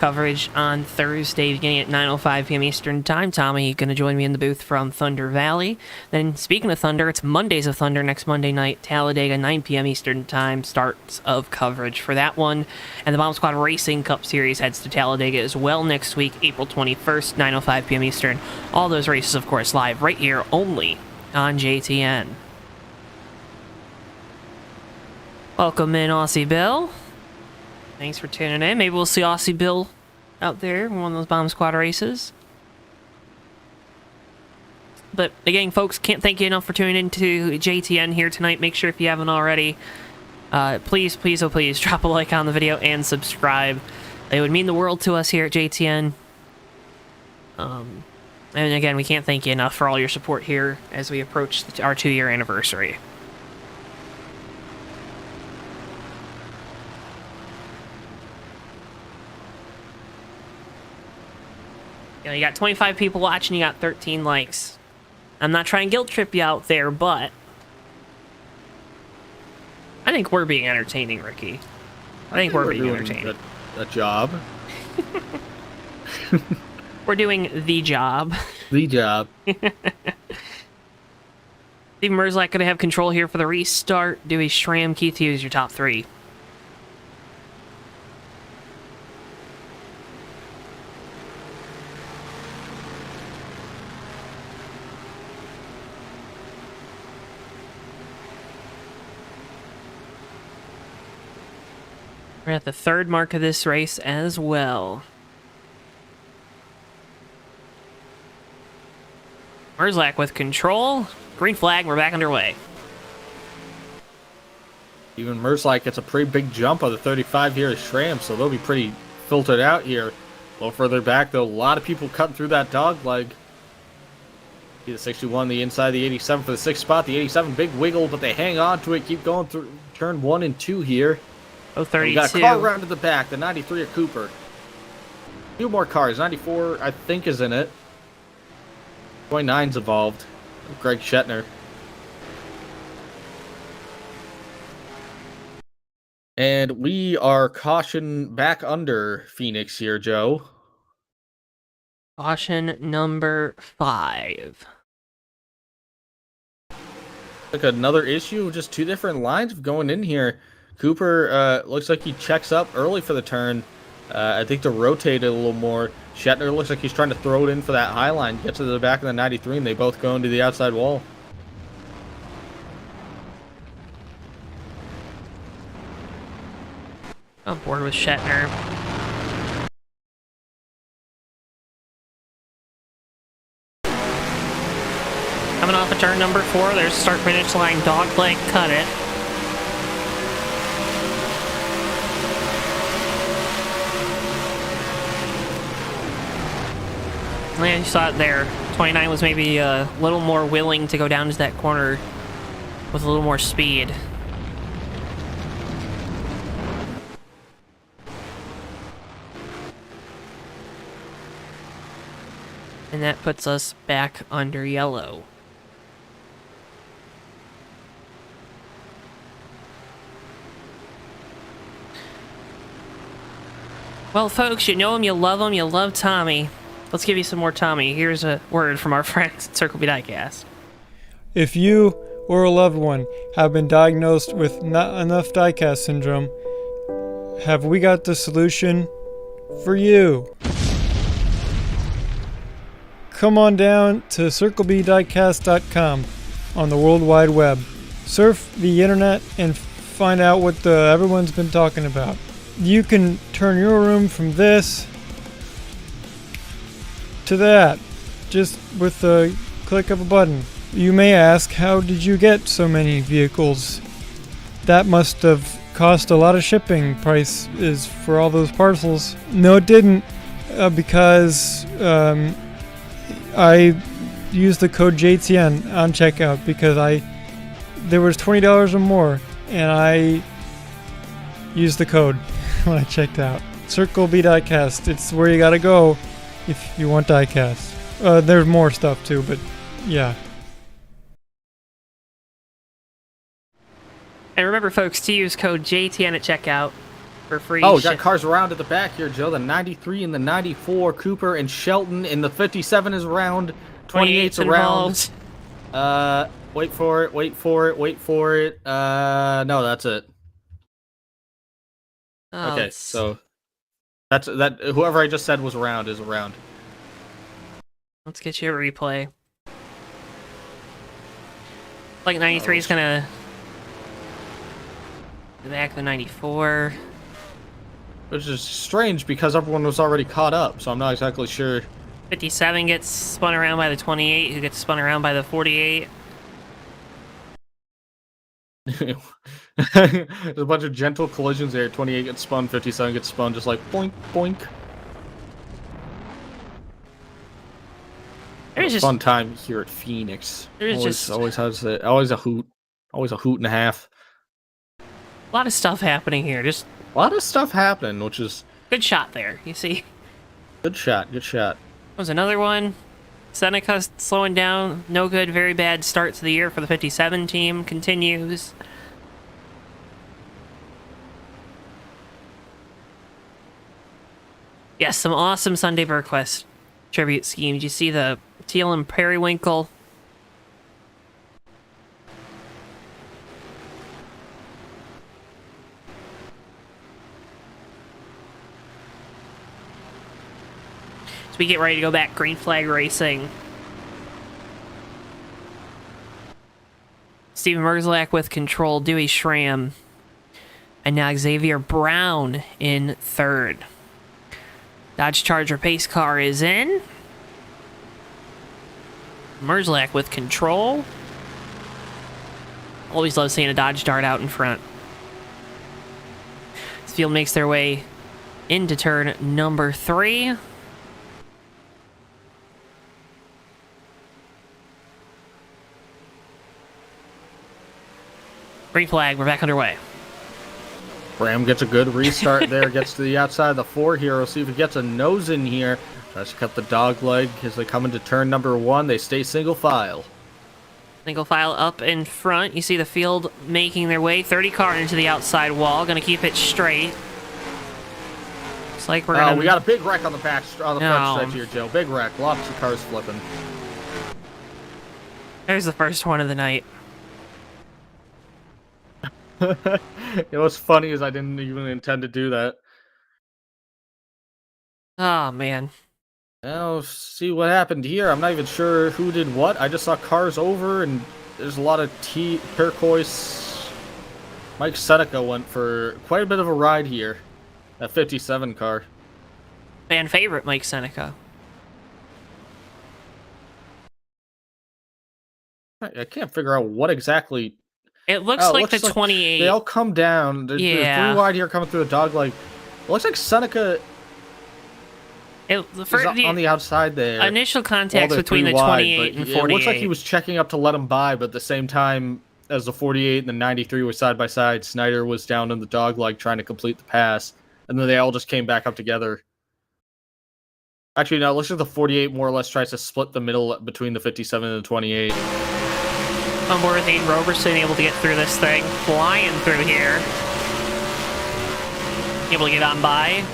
Coverage on Thursday beginning at 9:05 p.m. Eastern Time. Tommy going to join me in the booth from Thunder Valley. Then, speaking of Thunder, it's Mondays of Thunder next Monday night, Talladega, 9 p.m. Eastern Time. Starts of coverage for that one. And the Bomb Squad Racing Cup Series heads to Talladega as well next week, April 21st, 9:05 p.m. Eastern. All those races, of course, live right here only on JTN. Welcome in, Aussie Bill. Thanks for tuning in. Maybe we'll see Aussie Bill out there in one of those Bomb Squad races. But again, folks, can't thank you enough for tuning in to JTN here tonight. Make sure if you haven't already, please, oh please, drop a like on the video and subscribe. It would mean the world to us here at JTN. And again, we can't thank you enough for all your support here as we approach our 2-year anniversary. You got 25 people watching, you got 13 likes. I'm not trying to guilt trip you out there, but I think we're being entertaining, Ricky. I think we're being entertaining. A job. We're doing the job. The job. Steven Merzlak going to have control here for the restart. Dewey Schramm, Keith Hughes, your top three. We're at the third mark of this race as well. Merzlak with control. Green flag, we're back underway. Even Merzlak gets a pretty big jump on the 35 here at Schramm, so they'll be pretty filtered out here. A little further back, though, a lot of people cutting through that dog leg. See the 61, the inside, the 87 for the 6th spot. The 87, big wiggle, but they hang on to it, keep going through turn 1 and 2 here. Oh, 32. We got a car around to the back, the 93 of Cooper. A few more cars, 94 I think is in it. 29's involved. Greg Shetner. And we are caution back under Phoenix here, Joe. Caution number 5. Like another issue, just two different lines going in here. Cooper looks like he checks up early for the turn. I think to rotate it a little more. Shetner looks like he's trying to throw it in for that high line. Gets to the back of the 93, and they both go into the outside wall. On board with Shetner. Coming off of turn number 4, there's start-finish line, dogleg, cut it. Yeah, you saw it there. 29 was maybe a little more willing to go down to that corner with a little more speed. And that puts us back under yellow. Well, folks, you know him, you love Tommy. Let's give you some more Tommy. Here's a word from our friends at Circle B Diecast. If you or a loved one have been diagnosed with not enough diecast syndrome, have we got the solution for you? Come on down to CircleBDiecast.com on the World Wide Web. Surf the internet and find out what everyone's been talking about. You can turn your room from this to that, just with the click of a button. You may ask, how did you get so many vehicles? That must have cost a lot of shipping prices for all those parcels. No, it didn't, because I used the code JTN on checkout because there was $20 or more, and I used the code when I checked out. Circle B Diecast, it's where you gotta go if you want diecast. There's more stuff too, but yeah. And remember, folks, to use code JTN at checkout for free. Oh, we got cars around at the back here, Joe. The 93 and the 94, Cooper and Shelton, and the 57 is around. 28's around. Wait for it. No, that's it. Oh, okay, so that whoever I just said was around is around. Let's get you a replay. Like 93 is gonna go back to the 94. Which is strange because everyone was already caught up, so I'm not exactly sure. 57 gets spun around by the 28, who gets spun around by the 48. There's a bunch of gentle collisions there. 28 gets spun, 57 gets spun, just like boink, boink. There's just fun time here at Phoenix. There's always a hoot and a half. A lot of stuff happening here. Just a lot of stuff happening, which is good shot there. You see, good shot. That was another one. Seneca slowing down. No good, very bad start to the year for the 57 team. Continues. Yes, some awesome Sunday Burquest tribute schemes. You see the teal and periwinkle. So we get ready to go back green flag racing. Steven Merzlak with control, Dewey Schramm, and now Xavier Brown in third. Dodge Charger pace car is in. Merzlak with control. Always love seeing a Dodge Dart out in front. This field makes their way into turn number 3. Green flag, we're back underway. Bram gets a good restart there, gets to the outside of the 4 here. We'll see if he gets a nose in here. Tries to cut the dog leg as they come into turn number 1. They stay single file. Single file up in front. You see the field making their way. 30 car into the outside wall. Gonna keep it straight. Looks like we're gonna... we got a big wreck on the front stretch here, Joe. Big wreck. Lots of cars flipping. There's the first one of the night. What's funny is I didn't even intend to do that. Oh, man. Now, see what happened here. I'm not even sure who did what. I just saw cars over, and there's a lot of turquoise. Mike Seneca went for quite a bit of a ride here. That 57 car. Fan favorite, Mike Seneca. I can't figure out what exactly... It looks like the 28. They all come down. There's 3 wide here coming through the dog leg. It looks like Seneca is on the outside there. Initial contacts between the 28 and 48. It looks like he was checking up to let him by, but at the same time as the 48 and the 93 were side by side, Snyder was down in the dog leg trying to complete the pass, and then they all just came back up together. Actually, no, it looks like the 48 more or less tries to split the middle between the 57 and the 28. On board with Aiden Roberson, able to get through this thing. Flying through here. Able to get on by.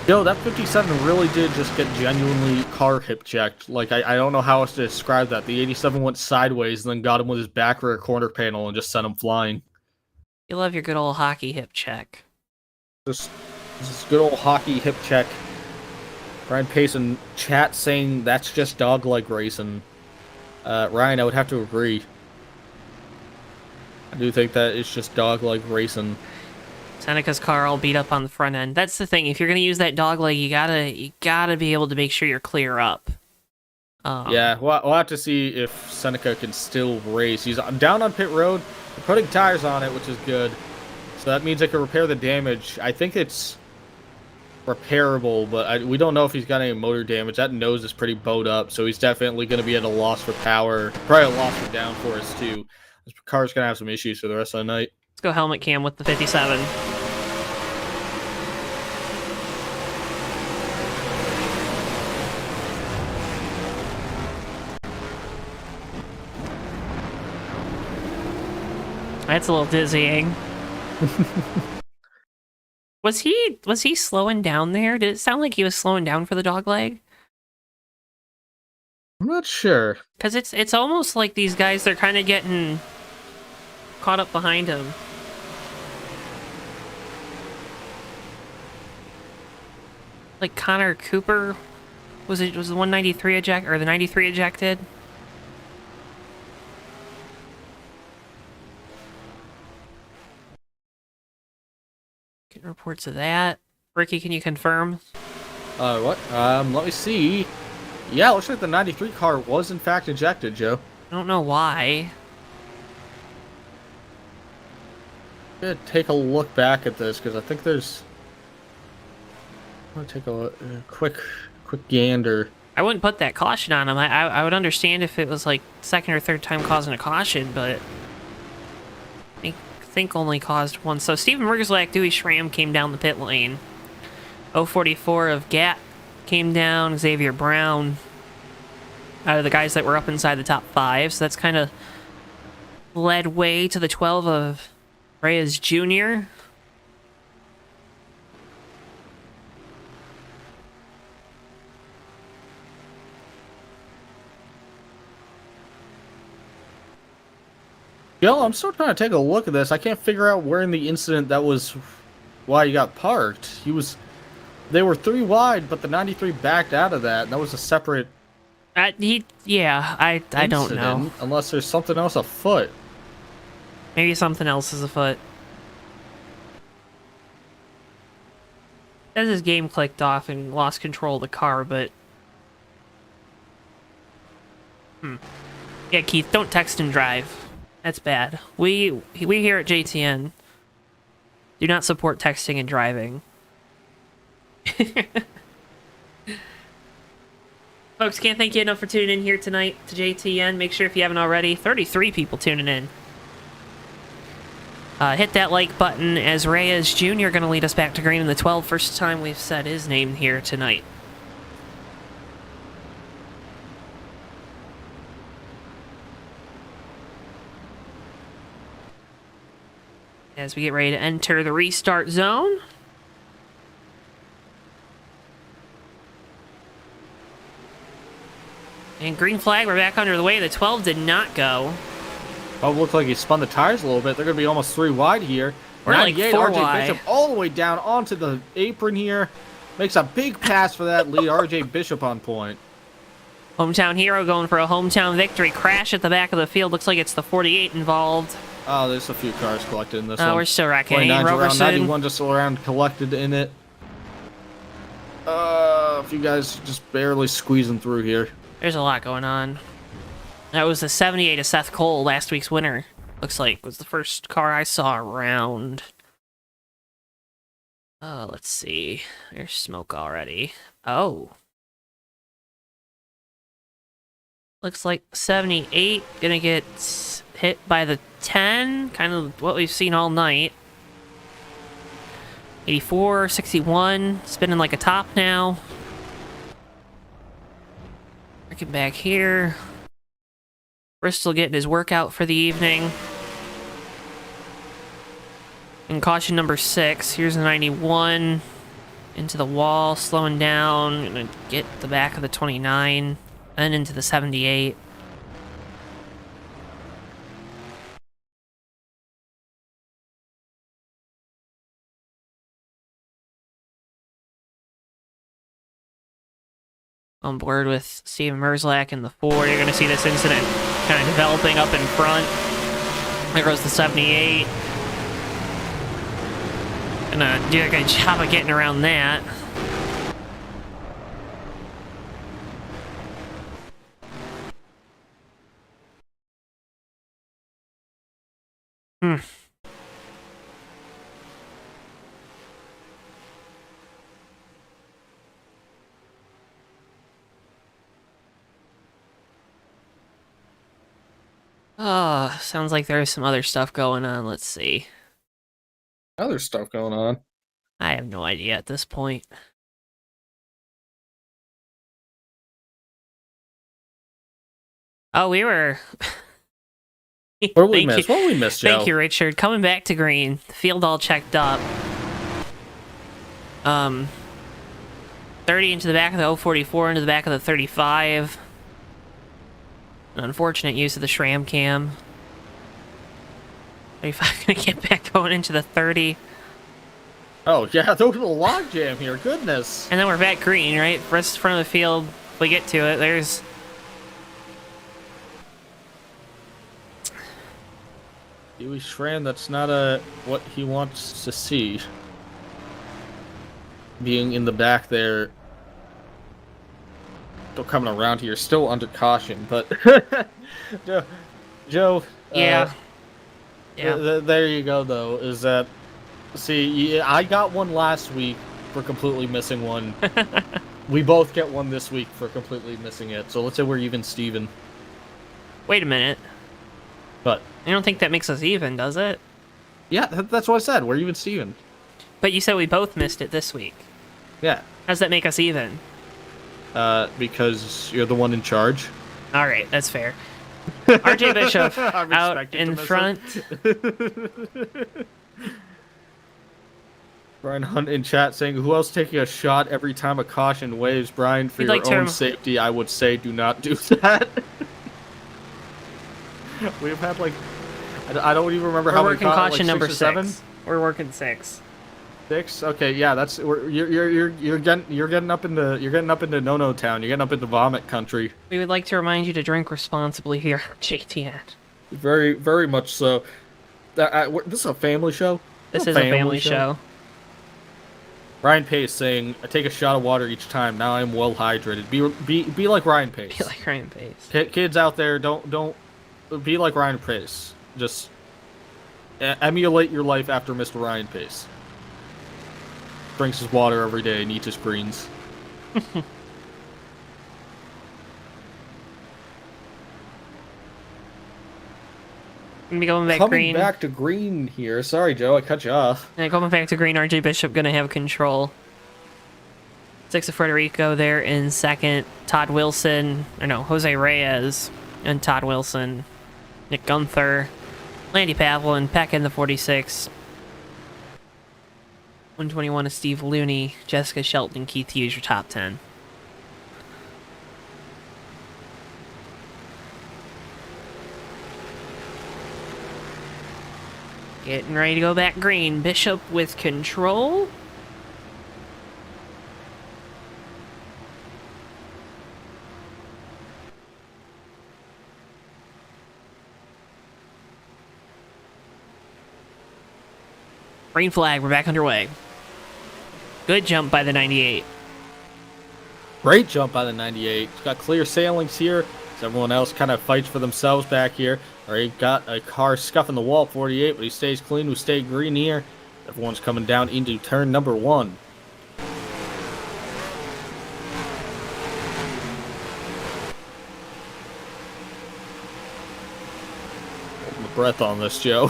Yo, that 57 really did just get genuinely car hip checked. Like, I don't know how else to describe that. The 87 went sideways and then got him with his back rear corner panel and just sent him flying. You love your good old hockey hip check. This is good old hockey hip check. Brian Pace in chat saying that's just dogleg racing. Ryan, I would have to agree. I do think that it's just dogleg racing. Seneca's car all beat up on the front end. That's the thing. If you're gonna use that dog leg, you gotta be able to make sure you're clear up. Yeah, we'll have to see if Seneca can still race. He's down on pit road. They're putting tires on it, which is good. So that means they can repair the damage. I think it's repairable, but we don't know if he's got any motor damage. That nose is pretty bowed up, so he's definitely going to be at a loss for power. Probably a loss for downforce, too. This car's going to have some issues for the rest of the night. Let's go helmet cam with the 57. That's a little dizzying. Was he slowing down there? Did it sound like he was slowing down for the dog leg? I'm not sure. Because it's almost like these guys, they're kind of getting caught up behind him. Like Connor Cooper, was the 193 eject or the 93 ejected? Getting reports of that. Ricky, can you confirm? What? Let me see. Yeah, it looks like the 93 car was in fact ejected, Joe. I don't know why. I'm gonna take a look back at this because I think there's. I'm gonna take a quick gander. I wouldn't put that caution on him. I would understand if it was like second or third time causing a caution, but I think only caused one. So Steven Merzlak, Dewey Schramm came down the pit lane. 044 of Gat came down. Xavier Brown out of the guys that were up inside the top 5. So that's kind of led way to the 12 of Reyes Jr. Yo, I'm still trying to take a look at this. I can't figure out where in the incident that was why he got parked. He was They were 3 wide, but the 93 backed out of that, and that was a separate I don't know. incident, unless there's something else afoot. Maybe something else is afoot. As his game clicked off and lost control of the car, but... Yeah, Keith, don't text and drive. That's bad. We here at JTN do not support texting and driving. Folks, can't thank you enough for tuning in here tonight to JTN. Make sure if you haven't already, 33 people tuning in. Hit that like button as Reyes Jr. going to lead us back to green in the 12. First time we've said his name here tonight. As we get ready to enter the restart zone. And green flag, we're back under the way. The 12 did not go. Oh, it looked like he spun the tires a little bit. They're going to be almost 3 wide here. We're like 98, 4 RJ wide. Bishop all the way down onto the apron here. Makes a big pass for that lead. RJ Bishop on point. Hometown hero going for a hometown victory. Crash at the back of the field. Looks like it's the 48 involved. Oh, there's a few cars collected in this one. Oh, we're still wrecking. 29's around, Roberson. 91 just around collected in it. A few guys just barely squeezing through here. There's a lot going on. That was the 78 of Seth Cole, last week's winner. Looks like was the first car I saw around. Let's see. There's smoke already. Oh. Looks like 78 gonna get hit by the 10. Kind of what we've seen all night. 84, 61, spinning like a top now. Working back here. Bristol getting his workout for the evening. And caution number 6. Here's the 91. Into the wall, slowing down. Gonna get the back of the 29. And into the 78. On board with Steven Merzlak in the 4. You're going to see this incident kind of developing up in front. There goes the 78. Gonna do a good job of getting around that. Oh, sounds like there's some other stuff going on. Let's see. Other stuff going on. I have no idea at this point. Oh, we were... What did we miss? What did we miss, Joe? Thank you, Richard. Coming back to green. The field all checked up. 30 into the back of the 044, into the back of the 35. An unfortunate use of the SRAM cam. 35 gonna get back going into the 30. Oh, yeah, there was a log jam here. Goodness. And then we're back green, right? Rest front of the field. If we get to it, there's... Huey Schramm, that's not what he wants to see. Being in the back there. Still coming around here. Still under caution, but... Joe... Yeah. There you go, though, is that... See, I got one last week for completely missing one. We both get one this week for completely missing it. So let's say we're even Steven. Wait a minute. But I don't think that makes us even, does it? yeah, that's what I said. We're even Steven. But you said we both missed it this week. Yeah. How does that make us even? Because you're the one in charge. All right, that's fair. RJ Bishop I'm out expected in to miss front. Brian Hunt in chat saying, who else taking a shot every time a caution waves? Brian, for We'd your like to own safety, I would say do not do that. We've had, like, I don't even remember We're how many working caution like number 6 or 7? 6. We're working 6. 6. Okay, yeah, that's you're getting up into no town. You're getting up into vomit country. We would like to remind you to drink responsibly here, JTN. Very, very much so. This is a family show. This is a family show. Ryan Pace saying, "I take a shot of water each time. Now I'm well hydrated." Be like Ryan Pace. Be like Ryan Pace. Kids out there, don't be like Ryan Pace. Just emulate your life after Mr. Ryan Pace. Drinks his water every day and eats his greens. Gonna be going back Coming green. back to green here. Sorry, Joe, I cut you off. Yeah, coming back to green, RJ Bishop gonna have control. 6 of Federico there in second. Todd Wilson, or no, Jose Reyes and Todd Wilson. Nick Gunther, Landy Pavlin, Peck in the 46. 121 is Steve Looney, Jessica Shelton, Keith Hughes, your top 10. Getting ready to go back green. Bishop with control. Green flag, we're back underway. Good jump by the 98. Great jump by the 98. He's got clear sailings here. As everyone else kind of fights for themselves back here. Already got a car scuffing the wall, 48, but he stays clean. We stay green here. Everyone's coming down into turn number 1. Hold my breath on this, Joe.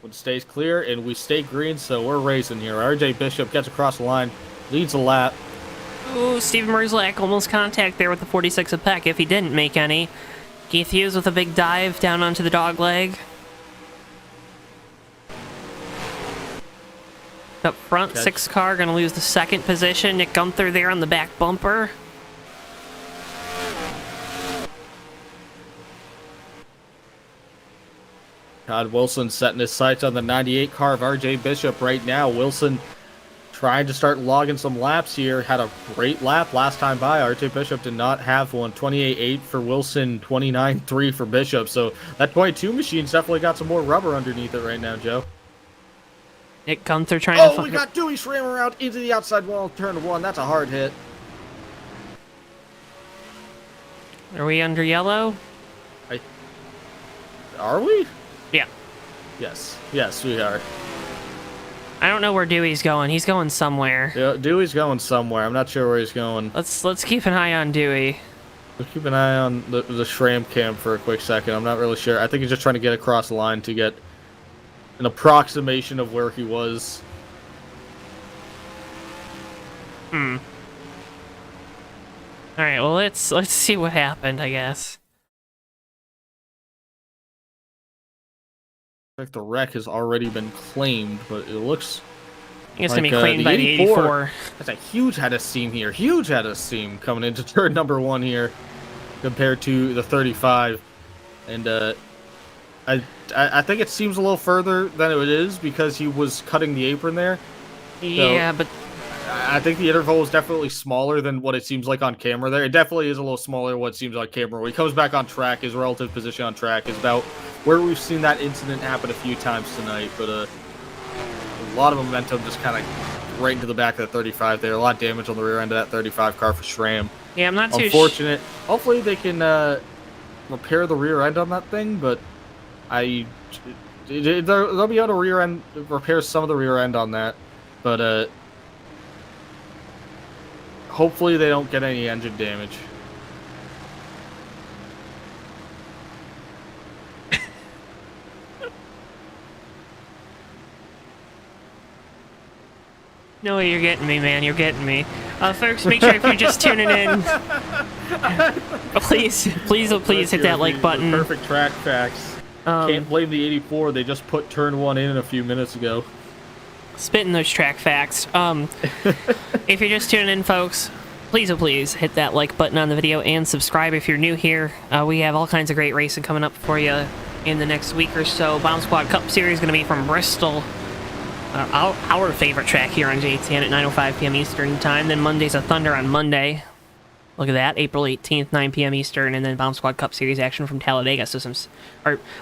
One stays clear, and we stay green, so we're racing here. RJ Bishop gets across the line, leads a lap. Ooh, Steven Merzlak almost contact there with the 46 of Peck if he didn't make any. Keith Hughes with a big dive down onto the dog leg. Up front, Catch. 6 car gonna lose the second position. Nick Gunther there on the back bumper. Todd Wilson setting his sights on the 98 car of RJ Bishop right now. Wilson trying to start logging some laps here. Had a great lap last time by. RJ Bishop did not have one. 28.8 for Wilson, 29.3 for Bishop. So that 22 machine's definitely got some more rubber underneath it right now, Joe. Nick Gunther trying to... Oh, we got Dewey Schramm around into the outside wall, turn 1. That's a hard hit. Are we under yellow? Are we? Yeah. Yes. Yes, we are. I don't know where Dewey's going. He's going somewhere. Yeah, Dewey's going somewhere. I'm not sure where he's going. Let's keep an eye on Dewey. We'll keep an eye on the Schramm cam for a quick second. I'm not really sure. I think he's just trying to get across the line to get an approximation of where he was. All right, well, let's see what happened, I guess. I think the wreck has already been claimed, but it looks I think it's like, gonna be claimed by the 84. That's a huge head of steam here. Huge head of steam coming into turn number 1 here compared to the 35. And I think it seems a little further than it is because he was cutting the apron there. Yeah, but I think the interval is definitely smaller than what it seems like on camera there. It definitely is a little smaller than what it seems like camera. When he comes back on track, his relative position on track is about where we've seen that incident happen a few times tonight. But a lot of momentum just kind of right into the back of the 35 there. A lot of damage on the rear end of that 35 car for Schramm. yeah, I'm not too Unfortunate. Hopefully they can repair the rear end on that thing, but they'll be able to repair some of the rear end on that. But hopefully they don't get any engine damage. No, you're getting me, man. You're getting me. Folks, make sure if you're just tuning in, please hit that like button. Perfect track facts. Can't blame the 84. They just put turn 1 in a few minutes ago. Spitting those track facts. If you're just tuning in, folks, please hit that like button on the video and subscribe if you're new here. We have all kinds of great racing coming up for you in the next week or so. Bomb Squad Cup Series is going to be from Bristol, our favorite track here on JTN at 9:05 p.m. Eastern Time. Then Monday's a Thunder on Monday. Look at that, April 18th, 9 p.m. Eastern, and then Bomb Squad Cup Series action from Talladega. So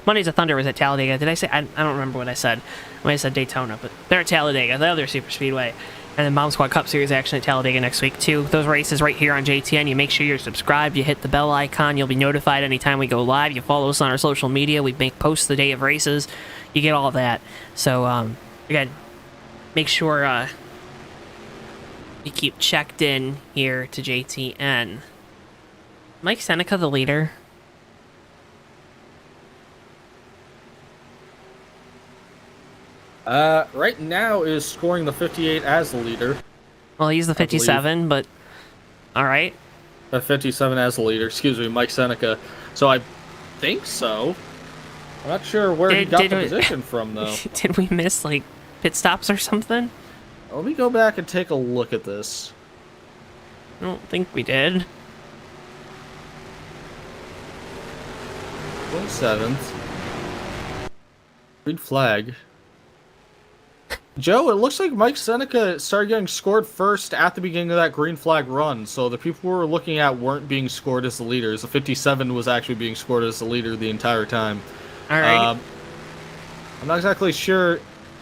Monday's a Thunder was at Talladega. Did I say? I don't remember what I said when I said Daytona, but they're at Talladega, the other super speedway. And then Bomb Squad Cup Series action at Talladega next week, too. Those races right here on JTN. You make sure you're subscribed. You hit the bell icon. You'll be notified anytime we go live. You follow us on our social media. We make posts the day of races. You get all that. So, again, make sure you keep checked in here to JTN. Mike Seneca the leader? Right now is scoring the 58 as the leader. Well, he's the 57, but all right. 57 as the leader. Excuse me, Mike Seneca. So I think so. I'm not sure where he got the position from, though. Did we miss, like, pit stops or something? Let me go back and take a look at this. I don't think we did. 27th. Green flag. Joe, it looks like Mike Seneca started getting scored first at the beginning of that green flag run, so the people we were looking at weren't being scored as the leaders. The 57 was actually being scored as the leader the entire time. All right. I'm not exactly sure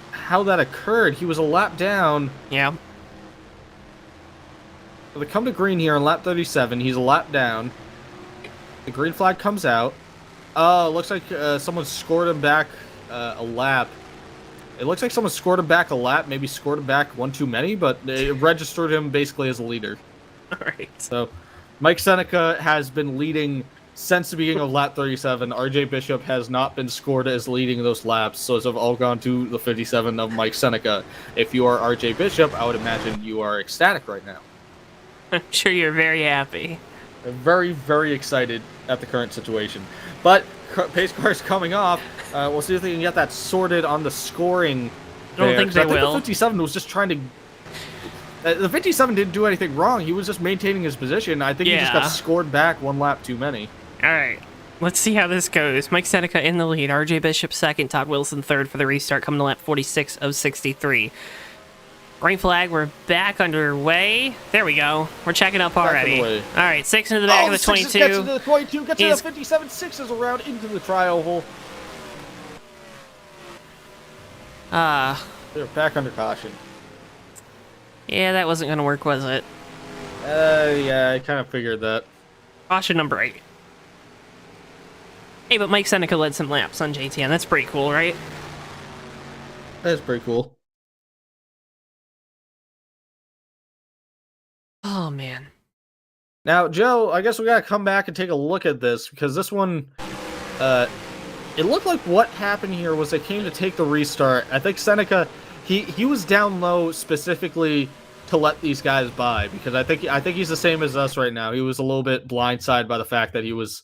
how that occurred. He was a lap down. Yeah. So they come to green here on lap 37. He's a lap down. The green flag comes out. Looks like someone scored him back a lap. It looks like someone scored him back a lap, maybe scored him back one too many, but it registered him basically as a leader. All right. So Mike Seneca has been leading since the beginning of lap 37. RJ Bishop has not been scored as leading those laps, so those have all gone to the 57 of Mike Seneca. If you are RJ Bishop, I would imagine you are ecstatic right now. I'm sure you're very happy. Very, very excited at the current situation. But pace cars coming off. We'll see if they can get that sorted on the scoring. I don't think they will. The 57 was just trying to... the 57 didn't do anything wrong. He was just maintaining his position. I think he just got scored back one lap too many. All right. Let's see how this goes. Mike Seneca in the lead. RJ Bishop second. Todd Wilson third for the restart, coming to lap 46 of 63. Green flag, we're back underway. There we go. We're checking up already. All right, 6 into the back of the 22. Gets into the 22, gets to the 57, 6s around into the trial hole. They're back under caution. Yeah, that wasn't going to work, was it? Yeah, I kind of figured that. Caution number 8. Hey, but Mike Seneca led some laps on JTN. That's pretty cool, right? That's pretty cool. Oh, man. Now, Joe, I guess we gotta come back and take a look at this, because this one, it looked like what happened here was they came to take the restart. I think Seneca, he was down low specifically to let these guys by, because I think he's the same as us right now. He was a little bit blindsided by the fact that he was,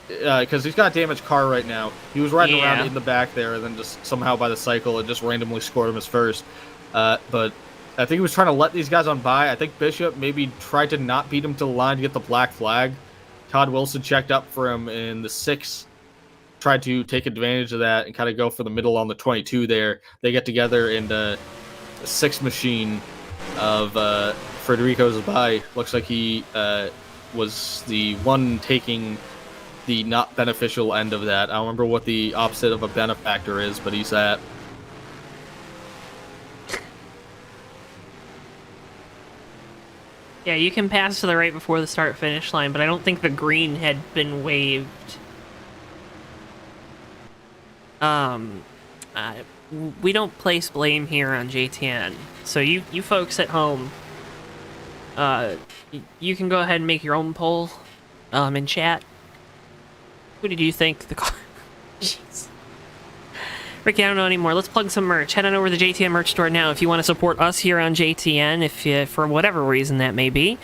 because he's got a damaged car right now. He was riding around in the back there, and then just somehow by the cycle, it just randomly scored him as first. But I think he was trying to let these guys on by. I think Bishop maybe tried to not beat him to the line to get the black flag. Todd Wilson checked up for him in the 6, tried to take advantage of that and kind of go for the middle on the 22 there. They get together and the 6 machine of Federico Zabai. Looks like he was the one taking the not beneficial end of that. I don't remember what the opposite of a benefactor is, but he's that. Yeah, you can pass to the right before the start-finish line, but I don't think the green had been waved. We don't place blame here on JTN. So you folks at home, you can go ahead and make your own poll in chat. Who did you think the car... Jeez. Ricky, I don't know anymore. Let's plug some merch. Head on over to the JTN merch store now if you want to support us here on JTN, if you, for whatever reason that may be.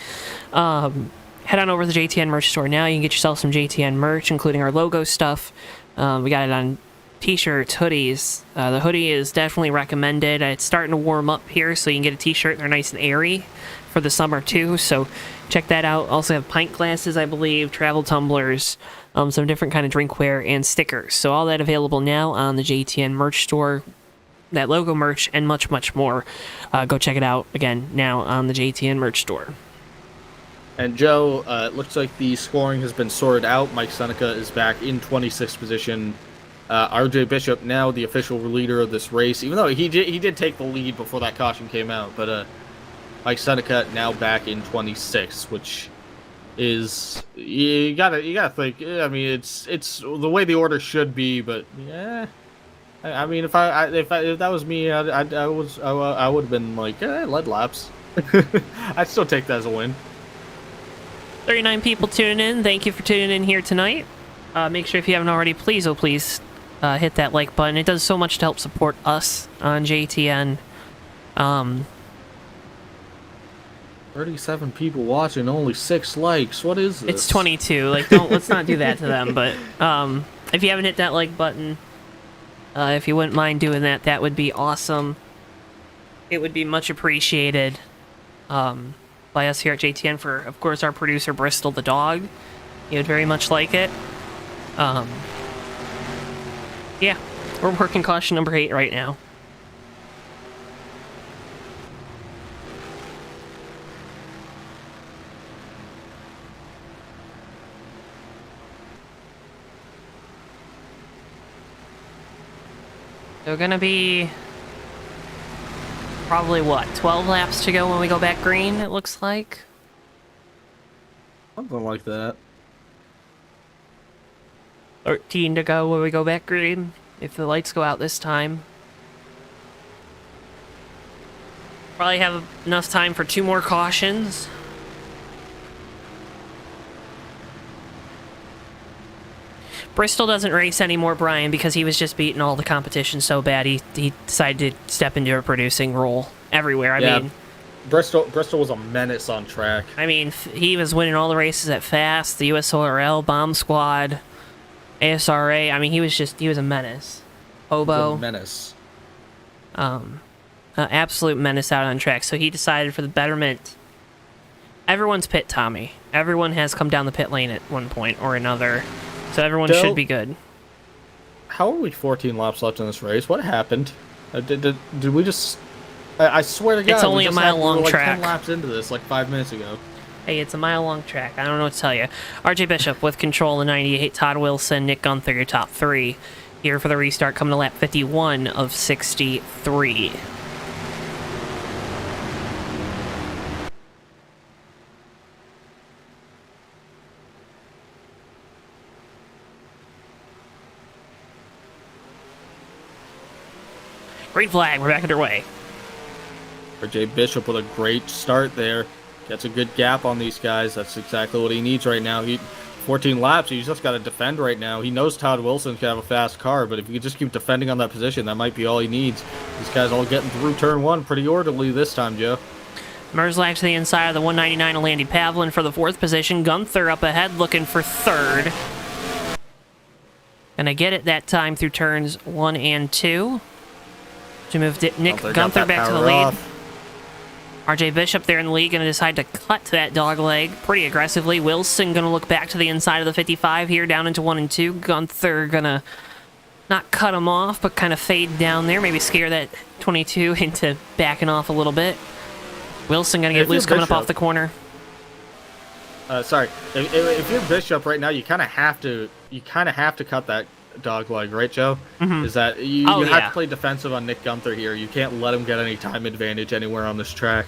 Head on over to the JTN merch store now. You can get yourself some JTN merch, including our logo stuff. We got it on t-shirts, hoodies. The hoodie is definitely recommended. It's starting to warm up here, so you can get a t-shirt. They're nice and airy for the summer, too, so check that out. Also have pint glasses, I believe, travel tumblers, some different kind of drinkware, and stickers. So all that available now on the JTN merch store, that logo merch, and much, much more. Go check it out, again, now on the JTN merch store. And Joe, it looks like the scoring has been sorted out. Mike Seneca is back in 26th position. RJ Bishop now the official leader of this race, even though he did take the lead before that caution came out. But Mike Seneca now back in 26th, which is you gotta think. I mean, it's the way the order should be, but yeah. I mean, if that was me, I would have been like lead laps. I'd still take that as a win. 39 people tuning in. Thank you for tuning in here tonight. Make sure if you haven't already, please, oh please, hit that like button. It does so much to help support us on JTN. 37 people watching, only 6 likes. What is this? It's 22. Like, let's not do that to them. But if you haven't hit that like button, if you wouldn't mind doing that, that would be awesome. It would be much appreciated by us here at JTN. For, of course, our producer Bristol the dog. He would very much like it. Yeah, we're working caution number 8 right now. They're gonna be probably, what, 12 laps to go when we go back green, it looks like? Something like that. 13 to go when we go back green, if the lights go out this time. Probably have enough time for 2 more cautions. Bristol doesn't race anymore, Brian, because he was just beating all the competition so bad he decided to step into a producing role everywhere. I mean, Bristol was a menace on track. I mean, he was winning all the races at Fast, the USORL, Bomb Squad, ASRA. I mean, he was a menace. Hobo. A menace. Absolute menace out on track. So he decided for the betterment. Everyone's pit Tommy. Everyone has come down the pit lane at one point or another. So everyone should be good. How are we 14 laps left in this race? What happened? Did we just... I swear to God, it's only a mile-long like track. 10 laps into this, like 5 minutes ago. Hey, it's a mile-long track. I don't know what to tell you. RJ Bishop with control of 98. Todd Wilson, Nick Gunther, your top 3. Here for the restart, coming to lap 51 of 63. Green flag, we're back underway. RJ Bishop with a great start there. Gets a good gap on these guys. That's exactly what he needs right now. 14 laps, he's just got to defend right now. He knows Todd Wilson's going to have a fast car, but if he could just keep defending on that position, that might be all he needs. These guys all getting through turn 1 pretty orderly this time, Joe. Merzlak to the inside of the 199 of Landy Pavlin for the 4th position. Gunther up ahead looking for 3rd. Gonna get it that time through turns 1 and 2. To move Nick Gunther back to the lead. RJ Bishop there in the lead, going to decide to cut that dog leg pretty aggressively. Wilson going to look back to the inside of the 55 here, down into 1 and 2. Gunther going to not cut him off, but kind of fade down there. Maybe scare that 22 into backing off a little bit. Wilson going to get loose coming up off the corner. Sorry, if you're Bishop right now, you kind of have to cut that dog leg, right, Joe? Mm-hmm. Is that you have to play defensive on Nick Gunther here. You can't let him get any time advantage anywhere on this track.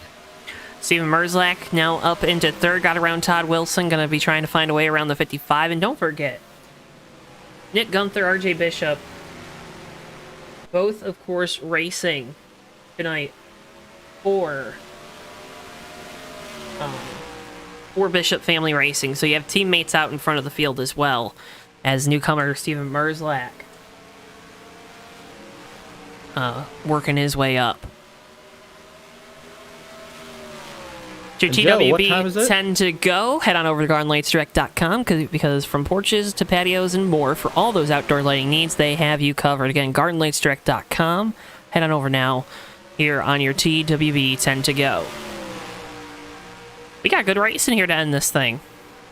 Steven Merzlak now up into 3rd, got around Todd Wilson, going to be trying to find a way around the 55. And don't forget, Nick Gunther, RJ Bishop, both, of course, racing tonight for Bishop Family Racing. So you have teammates out in front of the field as well, as newcomer Steven Merzlak working his way up. GTWB 10 to go. Head on over to GardenLightsDirect.com because from porches to patios and more, for all those outdoor lighting needs, they have you covered. Again, GardenLightsDirect.com. Head on over now here on your TWB 10 to go. We got good racing here to end this thing.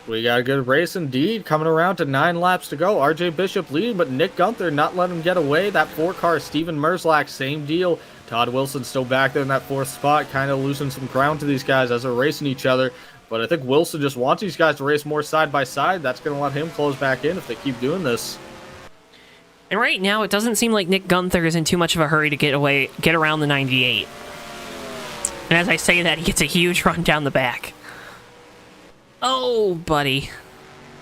We got a good race indeed. Coming around to 9 laps to go. RJ Bishop leading, but Nick Gunther not letting him get away. That 4-car, Steven Merzlak, same deal. Todd Wilson still back there in that 4th spot, kind of losing some ground to these guys as they're racing each other. But I think Wilson just wants these guys to race more side by side. That's going to let him close back in if they keep doing this. And right now, it doesn't seem like Nick Gunther is in too much of a hurry to get around the 98. And as I say that, he gets a huge run down the back. Oh, buddy.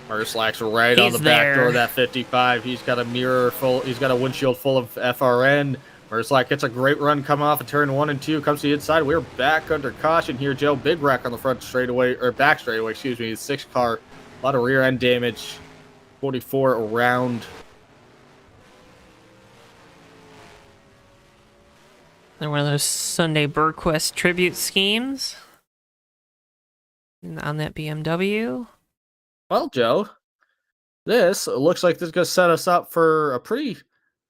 Merzlak's right on the back door of that 55. He's got a he's got a windshield full of FRN. Merzlak gets a great run coming off of turn 1 and 2. Comes to the inside. We're back under caution here, Joe. Big wreck on the front straightaway, or back straightaway, excuse me. 6-car. A lot of rear end damage. 44 around. They're one of those Sunday Burquest tribute schemes on that BMW. Well, Joe, this looks like this is going to set us up for a pretty,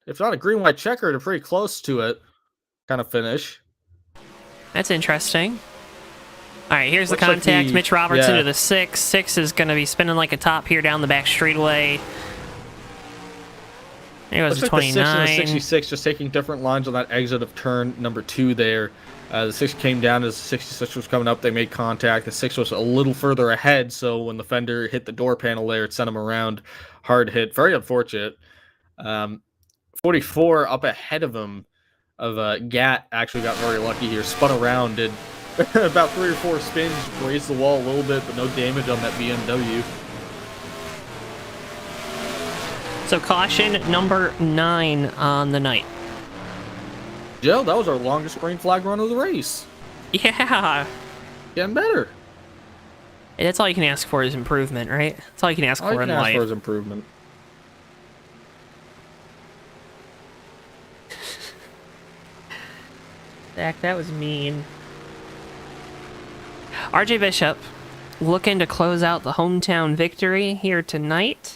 if not a green-white checkered, a pretty close to it kind of finish. That's interesting. All right, here's Looks the like contact. Mitch Robertson yeah. to the 6. 6 is going to be spinning like a top here down the back straightaway. There goes Looks the like the 6 and 29. the 66 just taking different lines on that exit of turn number 2 there. The 6 came down as the 66 was coming up. They made contact. The 6 was a little further ahead, so when the fender hit the door panel there, it sent him around. Hard hit. Very unfortunate. 44 up ahead of him Gat actually got very lucky here. Spun around, did about 3 or 4 spins, grazed the wall a little bit, but no damage on that BMW. So caution number 9 on the night. Joe, that was our longest green flag run of the race. Yeah. Getting better. Hey, that's all you can ask for is improvement, right? That's all you can ask All you for in can ask life. for is improvement. Zach, that was mean. RJ Bishop looking to close out the hometown victory here tonight.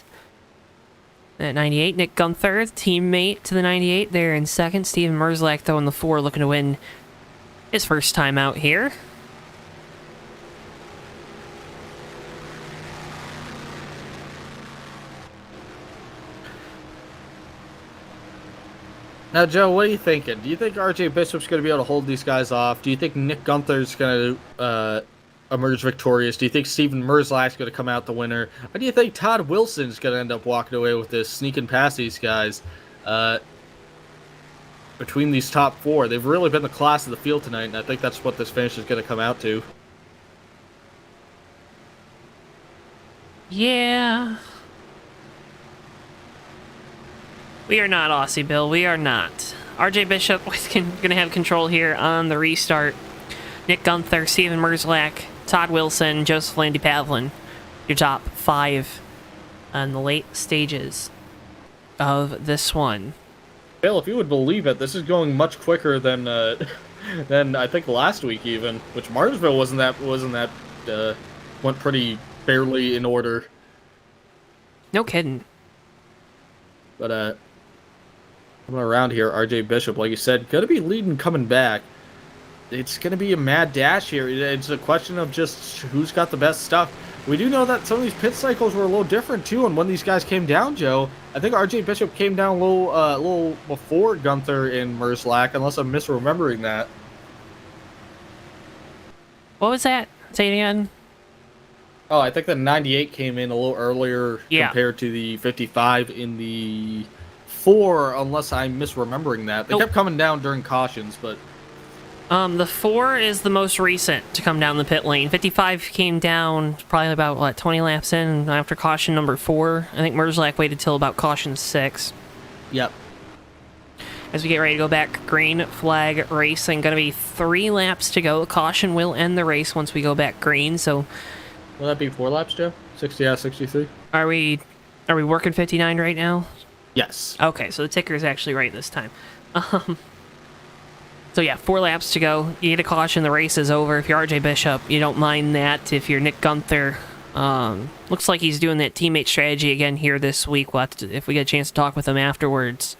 At 98, Nick Gunther, teammate to the 98, there in second. Steven Merzlak, though, in the 4, looking to win his first time out here. Now, Joe, what are you thinking? Do you think RJ Bishop's going to be able to hold these guys off? Do you think Nick Gunther's going to emerge victorious? Do you think Steven Merzlak's going to come out the winner? Or do you think Todd Wilson's going to end up walking away with this, sneaking past these guys? Between these top 4, they've really been the class of the field tonight, and I think that's what this finish is going to come out to. Yeah. We are not Aussie Bill. We are not. RJ Bishop was going to have control here on the restart. Nick Gunther, Steven Merzlak, Todd Wilson, Joseph Landy Pavlin. Your top 5 on the late stages of this one. Bill, if you would believe it, this is going much quicker than than I think last week even. Which Martinsville went pretty barely in order. No kidding. But coming around here, RJ Bishop, like you said, gonna be leading coming back. It's gonna be a mad dash here. It's a question of just who's got the best stuff. We do know that some of these pit cycles were a little different too, and when these guys came down, Joe, I think RJ Bishop came down a little before Gunther and Merzlak, unless I'm misremembering that. What was that? Say it again. Oh, I think the 98 came in a little earlier Yeah. compared to the 55 in the 4, unless I'm misremembering that. They Nope. kept coming down during cautions, but The 4 is the most recent to come down the pit lane. 55 came down probably about, what, 20 laps in after caution number 4. I think Merzlak waited till about caution 6. yep. As we get ready to go back, green flag racing. Going to be 3 laps to go. Caution will end the race once we go back green, so... Will that be 4 laps, Joe? 60 out of 63? Are we working 59 right now? Yes. Okay, so the ticker is actually right this time. So yeah, 4 laps to go. You get a caution, the race is over. If you're RJ Bishop, you don't mind that. If you're Nick Gunther, looks like he's doing that teammate strategy again here this week. We'll have to, if we get a chance to talk with him afterwards,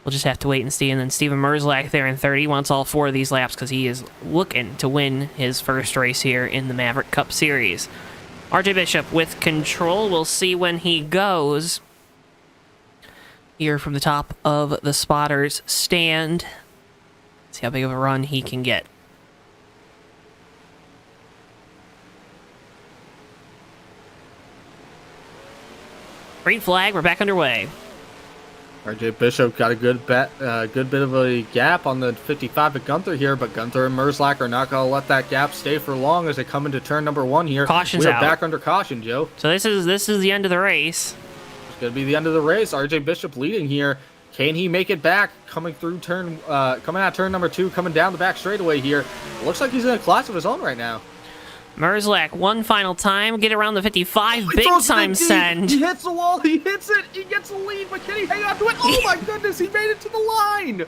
we'll just have to wait and see. And then Steven Merzlak there in 30 wants all 4 of these laps because he is looking to win his first race here in the Maverick Cup Series. RJ Bishop with control. We'll see when he goes. Here from the top of the spotters stand. See how big of a run he can get. Green flag, we're back underway. RJ Bishop got a good bit of a gap on the 55 at Gunther here, but Gunther and Merzlak are not going to let that gap stay for long as they come into turn number 1 here. Caution's We're out. back under caution, Joe. So this is the end of the race. It's going to be the end of the race. RJ Bishop leading here. Can he make it back? Coming out turn number 2, coming down the back straightaway here. It looks like he's in a class of his own right now. Merzlak, one final time, get around the 55, big time send. He hits the wall, he hits it, he gets the lead, but can he hang on to it? Oh my goodness, he made it to the line!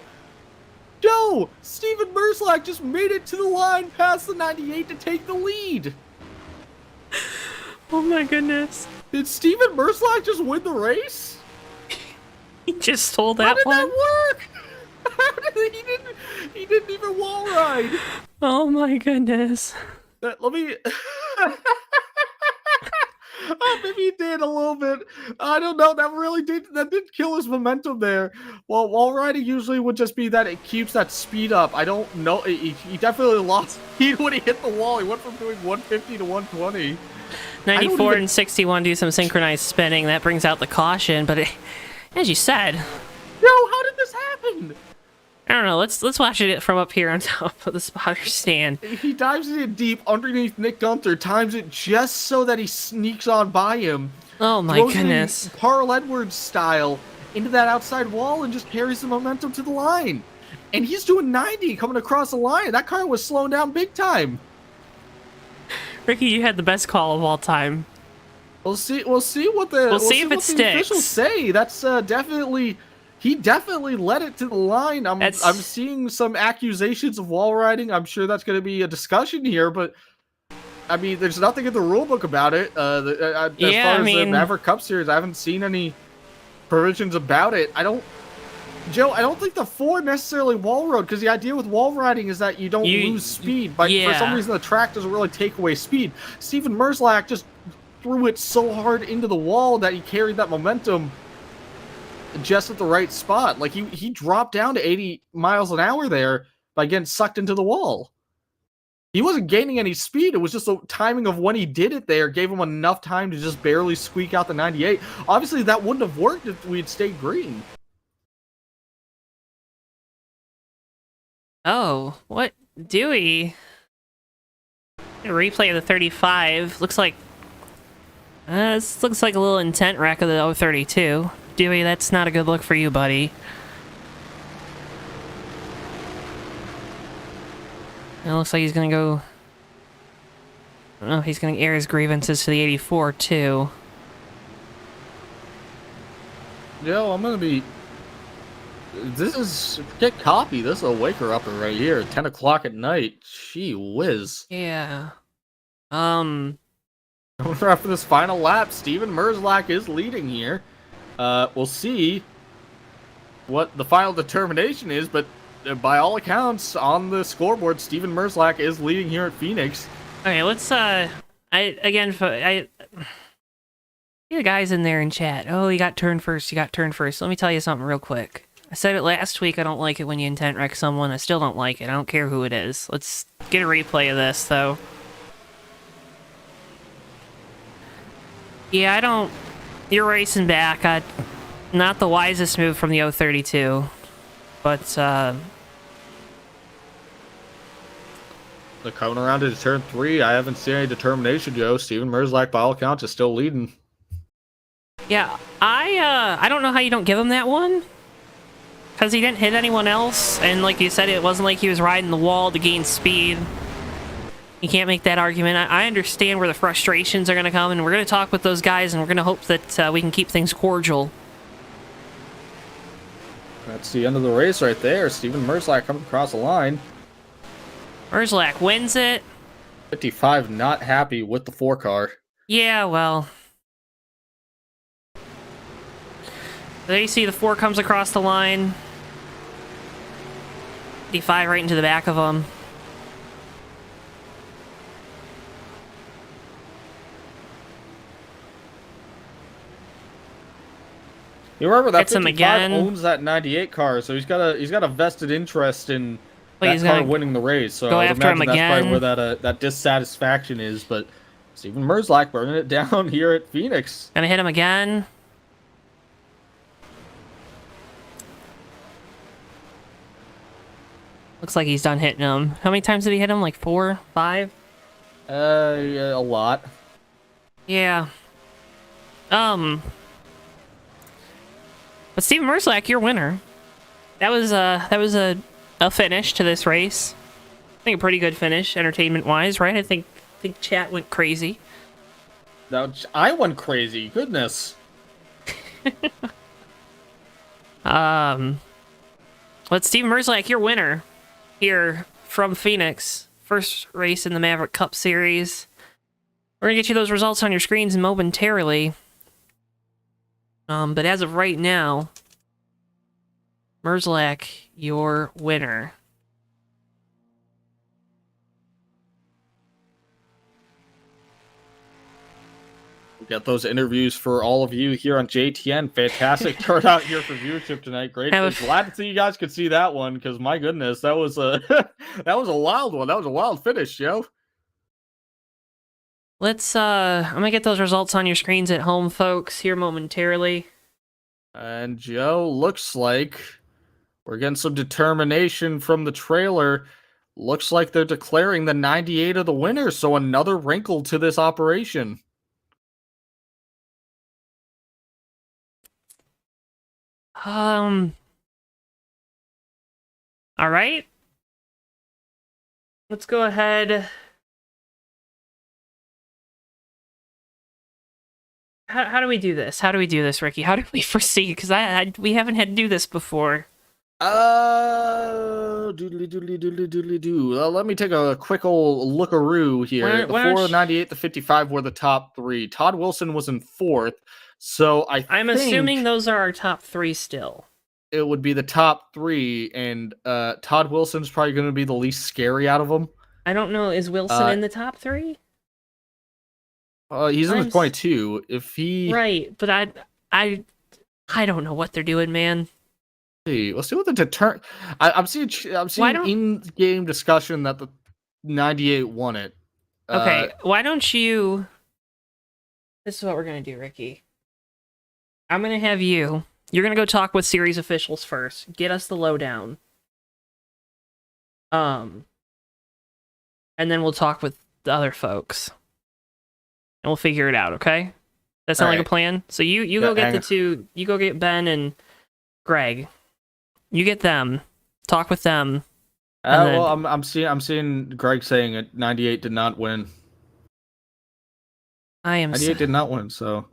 Joe, Steven Merzlak just made it to the line past the 98 to take the lead. Oh my goodness. Did Steven Merzlak just win the race? He just stole that How did one. that work? He didn't even wall ride. Oh my goodness. Let me... Oh, maybe he did a little bit. I don't know. That did kill his momentum there. Well, wall riding usually would just be that it keeps that speed up. I don't know. He definitely lost speed when he hit the wall. He went from doing 150 to 120. 94 and 61 do some synchronized spinning. That brings out the caution, but as you said... Yo, how did this happen? I don't know. Let's watch it from up here on top of the spotter stand. He dives in deep underneath Nick Gunther, times it just so that he sneaks on by him. Oh my goodness. Carl Edwards style into that outside wall and just carries the momentum to the line. And he's doing 90 coming across the line. That car was slowing down big time. Ricky, you had the best call of all time. We'll see what the if it sticks. officials say. That's definitely... He definitely led it to the line. I'm seeing some accusations of wall riding. I'm sure that's going to be a discussion here, but I mean, there's nothing in the rule book about it. As far as the Maverick Cup Series, I haven't seen any provisions about it. Joe, I don't think the 4 necessarily wall rode, because the idea with wall riding is that you don't lose speed. But for some reason, the track doesn't really take away speed. Steven Merzlak just threw it so hard into the wall that he carried that momentum just at the right spot. Like he dropped down to 80 miles an hour there by getting sucked into the wall. He wasn't gaining any speed. It was just the timing of when he did it there gave him enough time to just barely squeak out the 98. Obviously, that wouldn't have worked if we'd stayed green. Oh, what? Dewey? A replay of the 35. Looks like... this looks like a little intent wreck of the 032. Dewey, that's not a good look for you, buddy. It looks like he's gonna go... I don't know if he's gonna air his grievances to the 84, too. Yo, I'm gonna be... This is... Get copy. This is a waker-upper right here. 10 o'clock at night. Gee whiz. Yeah. Coming after this final lap, Steven Merzlak is leading here. We'll see what the final determination is, but by all accounts on the scoreboard, Steven Merzlak is leading here at Phoenix. Okay, let's, see the guys in there in chat. Oh, you got turned first, Let me tell you something real quick. I said it last week, I don't like it when you intent wreck someone. I still don't like it. I don't care who it is. Let's get a replay of this, though. Yeah, I don't... You're racing back. Not the wisest move from the 032. But, The coming around to turn 3, I haven't seen any determination, Joe. Steven Merzlak, by all accounts, is still leading. Yeah, I don't know how you don't give him that one. Because he didn't hit anyone else, and like you said, it wasn't like he was riding the wall to gain speed. You can't make that argument. I understand where the frustrations are going to come, and we're going to talk with those guys, and we're going to hope that we can keep things cordial. That's the end of the race right there. Steven Merzlak coming across the line. Merzlak wins it. 55 not happy with the 4 car. Yeah, well... There you see the 4 comes across the line. 55 right into the back of him. You remember that Hits him 55 again. owns that 98 car, so he's got a vested interest in But that he's car gonna winning the race. So go I would after him imagine that's probably again. where that dissatisfaction is. But Steven Merzlak burning it down here at Phoenix. Gonna hit him again. Looks like he's done hitting him. How many times did he hit him? Like 4, 5? Yeah, a lot. Yeah. But Steven Merzlak, your winner. That was a finish to this race. I think a pretty good finish, entertainment-wise, right? I think chat went crazy. Now I went crazy. Goodness. But Steven Merzlak, your winner here from Phoenix. First race in the Maverick Cup Series. We're gonna get you those results on your screens momentarily. But as of right now, Merzlak, your winner. We got those interviews for all of you here on JTN. Fantastic turnout here for viewership tonight. Great. Glad to see you guys could see that one, because my goodness, that was a that was a wild one. That was a wild finish, Joe. Let's I'm gonna get those results on your screens at home, folks, here momentarily. And Joe, looks like we're getting some determination from the trailer. Looks like they're declaring the 98 of the winner, so another wrinkle to this operation. All right. Let's go ahead. How do we do this? How do we do this, Ricky? How do we proceed? Because we haven't had to do this before. Doodly doodly doodly doodly doo. Let me take a quick old lookaroo here. The 4, 98, the 55 were the top 3. Todd Wilson was in 4th, so I'm assuming those are our top 3 still. It would be the top 3, and Todd Wilson's probably going to be the least scary out of them. I don't know. Is Wilson in the top 3? He's in the 22. If he right, but I don't know what they're doing, man. Let's see what the I'm seeing in-game discussion that the 98 won it. Okay, why don't you? This is what we're gonna do, Ricky. I'm gonna have you. You're gonna go talk with series officials first. Get us the lowdown. And then we'll talk with the other folks. And we'll figure it out, okay? That sound like a plan? So you go get the two. You go get Ben and Greg. You get them. Talk with them. Well, I'm seeing Greg saying it. 98 did not win. 98 did not win. So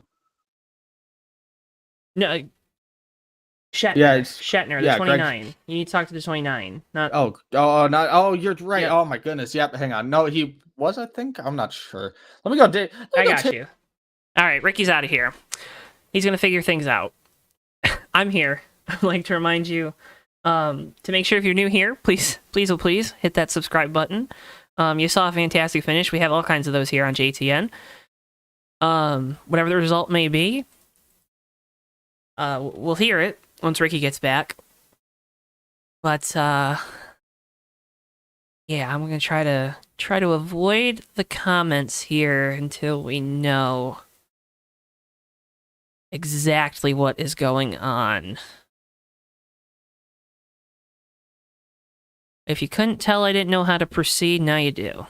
no. Shatner. Yeah, Shatner. The 29. You need to talk to the 29. Not. You're right. Yeah. Oh my goodness. Yep. Hang on. No, he was. I think I'm not sure. Let me go. I got you. All right, Ricky's out of here. He's gonna figure things out. I'm here. I'd like to remind you to make sure if you're new here, please hit that subscribe button. You saw a fantastic finish. We have all kinds of those here on JTN. Whatever the result may be, we'll hear it once Ricky gets back. But yeah, I'm gonna try to avoid the comments here until we know exactly what is going on. If you couldn't tell I didn't know how to proceed, now you do.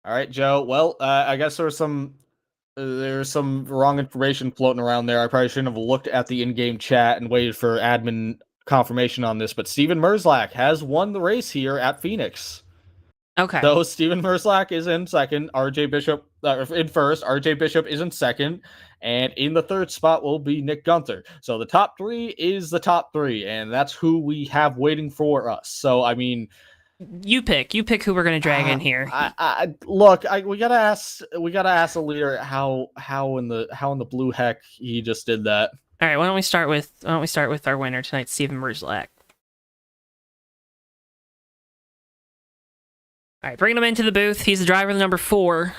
All right, Joe. Well, I guess there's some wrong information floating around there. I probably shouldn't have looked at the in-game chat and waited for admin confirmation on this, but Steven Merzlak has won the race here at Phoenix. Okay. So Steven Merzlak is in second, RJ Bishop in first, RJ Bishop is in second, and in the third spot will be Nick Gunther. So the top 3 is the top 3, and that's who we have waiting for us. So I mean, you pick who we're gonna drag in here. We gotta ask the leader how in the blue heck he just did that. All right, why don't we start with our winner tonight, Steven Merzlak. All right, bringing him into the booth. He's the driver of the number 4.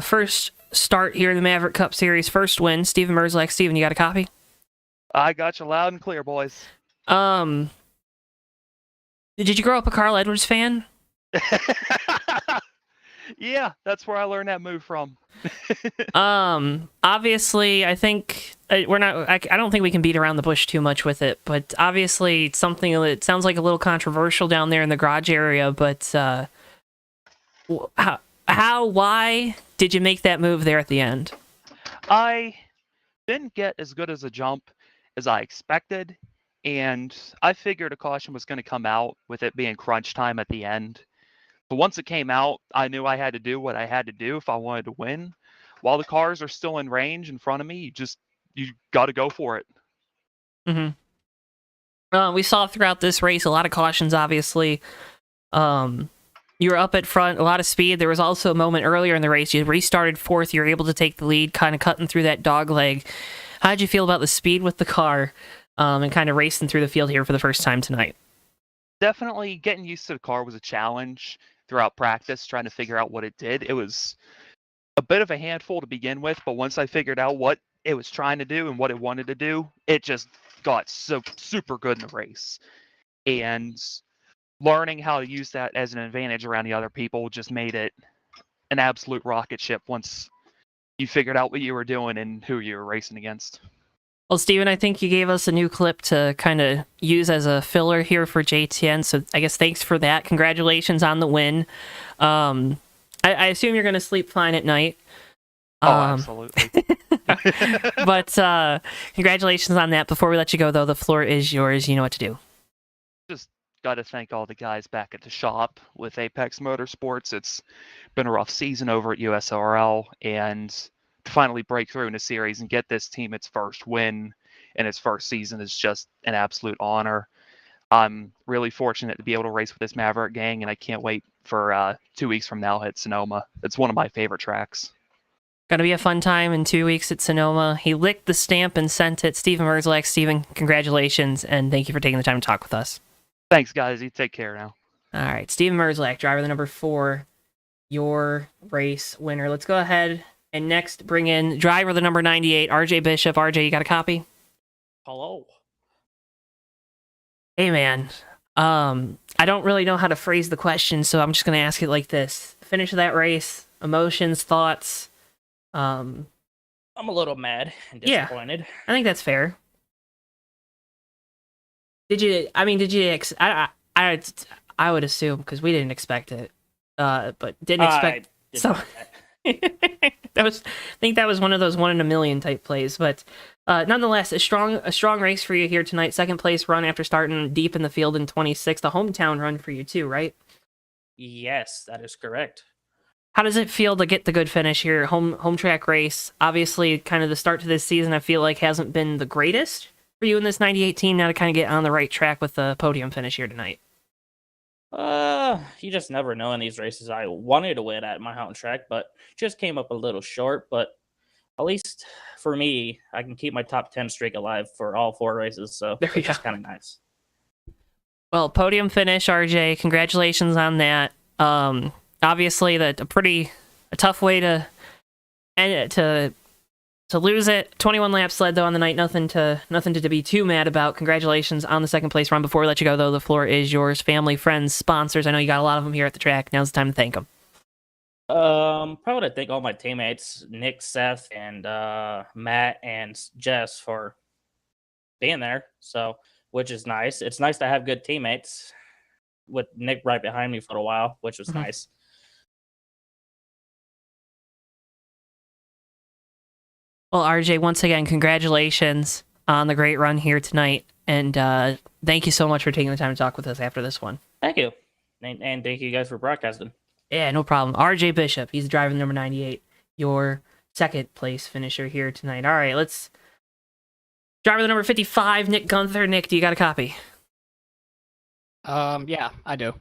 First start here in the Maverick Cup Series. First win, Steven Merzlak. Steven, you got a copy? I got you loud and clear, boys. Did you grow up a Carl Edwards fan? Yeah, that's where I learned that move from. Obviously, I think we're not. I don't think we can beat around the bush too much with it. But obviously, it's something that sounds like a little controversial down there in the garage area. But why did you make that move there at the end? I didn't get as good as a jump as I expected, and I figured a caution was going to come out with it being crunch time at the end. But once it came out, I knew I had to do what I had to do if I wanted to win. While the cars are still in range in front of me, you got to go for it. Mm-hmm. We saw throughout this race a lot of cautions, obviously. You were up at front, a lot of speed. There was also a moment earlier in the race. You restarted fourth. You were able to take the lead, kind of cutting through that dog leg. How did you feel about the speed with the car and kind of racing through the field here for the first time tonight? Definitely getting used to the car was a challenge throughout practice, trying to figure out what it did. It was a bit of a handful to begin with, but once I figured out what it was trying to do and what it wanted to do, it just got so super good in the race. And learning how to use that as an advantage around the other people just made it an absolute rocket ship once you figured out what you were doing and who you were racing against. Well, Steven, I think you gave us a new clip to kind of use as a filler here for JTN, so I guess thanks for that. Congratulations on the win. I assume you're going to sleep fine at night. Absolutely. But congratulations on that. Before we let you go, though, the floor is yours. You know what to do. Just got to thank all the guys back at the shop with Apex Motorsports. It's been a rough season over at USRL, and to finally break through in a series and get this team its first win in its first season is just an absolute honor. I'm really fortunate to be able to race with this Maverick gang, and I can't wait for 2 weeks from now at Sonoma. It's one of my favorite tracks. Gonna be a fun time in 2 weeks at Sonoma. He licked the stamp and sent it. Steven Merzlak. Steven, congratulations, and thank you for taking the time to talk with us. Thanks, guys. You take care now. All right, Steven Merzlak, driver the number 4, your race winner. Let's go ahead and next bring in driver the number 98, RJ Bishop. RJ, you got a copy? Hello. Hey, man. I don't really know how to phrase the question, so I'm just going to ask it like this. Finish of that race, emotions, thoughts. I'm a little mad and disappointed. Yeah, I think that's fair. I would assume, because we didn't expect it. But didn't expect... I think that was one of those 1 in a million type plays, but nonetheless, a strong race for you here tonight. Second place run after starting deep in the field in 26th. A hometown run for you too, right? Yes, that is correct. How does it feel to get the good finish here? Home track race. Obviously, kind of the start to this season, I feel like hasn't been the greatest for you in this 98 team. Now to kind of get on the right track with the podium finish here tonight. You just never know in these races. I wanted to win at my home track, but just came up a little short. But at least for me, I can keep my top 10 streak alive for all 4 races, so it's kind of nice. Well, podium finish, RJ. Congratulations on that. Obviously, a tough way to end it, to lose it. 21 laps led though on the night. Nothing to be too mad about. Congratulations on the second place run. Before we let you go though, the floor is yours. Family, friends, sponsors. I know you got a lot of them here at the track. Now's the time to thank them. Probably to thank all my teammates, Nick, Seth, and Matt and Jess for being there. So, which is nice. It's nice to have good teammates with Nick right behind me for a while, which was nice. Well, RJ, once again, congratulations on the great run here tonight. And thank you so much for taking the time to talk with us after this one. Thank you. And thank you guys for broadcasting. Yeah, no problem. RJ Bishop, he's driving number 98, your second place finisher here tonight. All right, let's... Driver the number 55, Nick Gunther. Nick, do you got a copy? Yeah, I do.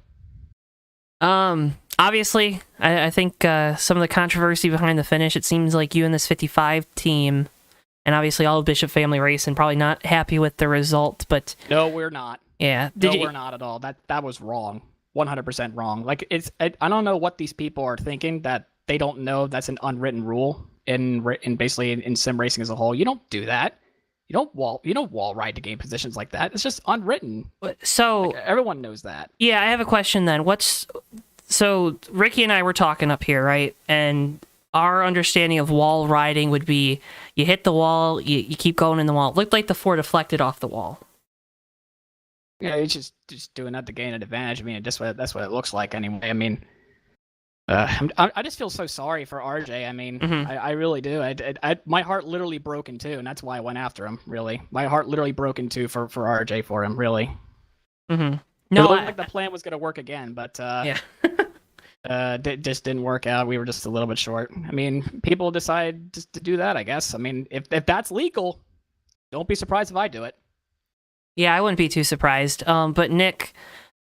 Obviously, I think some of the controversy behind the finish, it seems like you and this 55 team, and obviously all of Bishop Family Racing, probably not happy with the result, but... No, we're not. Yeah. We're not at all. That was wrong. 100% wrong. Like, I don't know what these people are thinking, that they don't know that's an unwritten rule. in basically in sim racing as a whole. You don't do that. You don't wall ride to gain positions like that. It's just unwritten. So Like, everyone knows that. yeah, I have a question then. So Ricky and I were talking up here, right? And our understanding of wall riding would be you hit the wall, you keep going in the wall. It looked like the floor deflected off the wall. Yeah, it's just doing that to gain an advantage. I mean, that's what it looks like anyway. I mean, I just feel so sorry for RJ. I mean, I really do. My heart literally broke in two, and that's why I went after him. Really, my heart literally broke in two for RJ for him. Really. Mm-hmm. It No, looked like the plan was going to work again, but yeah. it just didn't work out. We were just a little bit short. I mean, people decide just to do that, I guess. I mean, if that's legal, don't be surprised if I do it. Yeah, I wouldn't be too surprised. But Nick,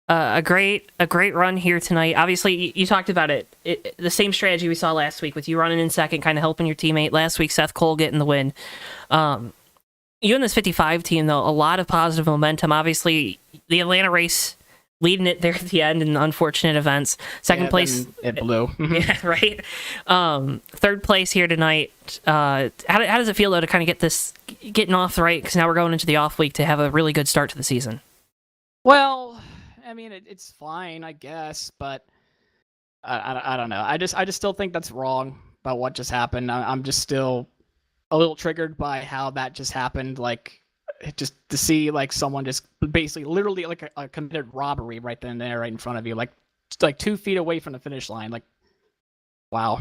a great run here tonight. Obviously, you talked about it. The same strategy we saw last week with you running in second, kind of helping your teammate. Last week, Seth Cole getting the win. You and this 55 team, though, a lot of positive momentum. Obviously, the Atlanta race leading it there at the end in unfortunate events. Second place, it blew. yeah, right. Third place here tonight. How does it feel though to kind of getting off the right? Because now we're going into the off week to have a really good start to the season. Well, I mean, it's fine, I guess, but I don't know. I just still think that's wrong about what just happened. I'm just still a little triggered by how that just happened. Like, just to see like someone just basically literally like a committed robbery right then and there, right in front of you, like just like 2 feet away from the finish line. Like, wow.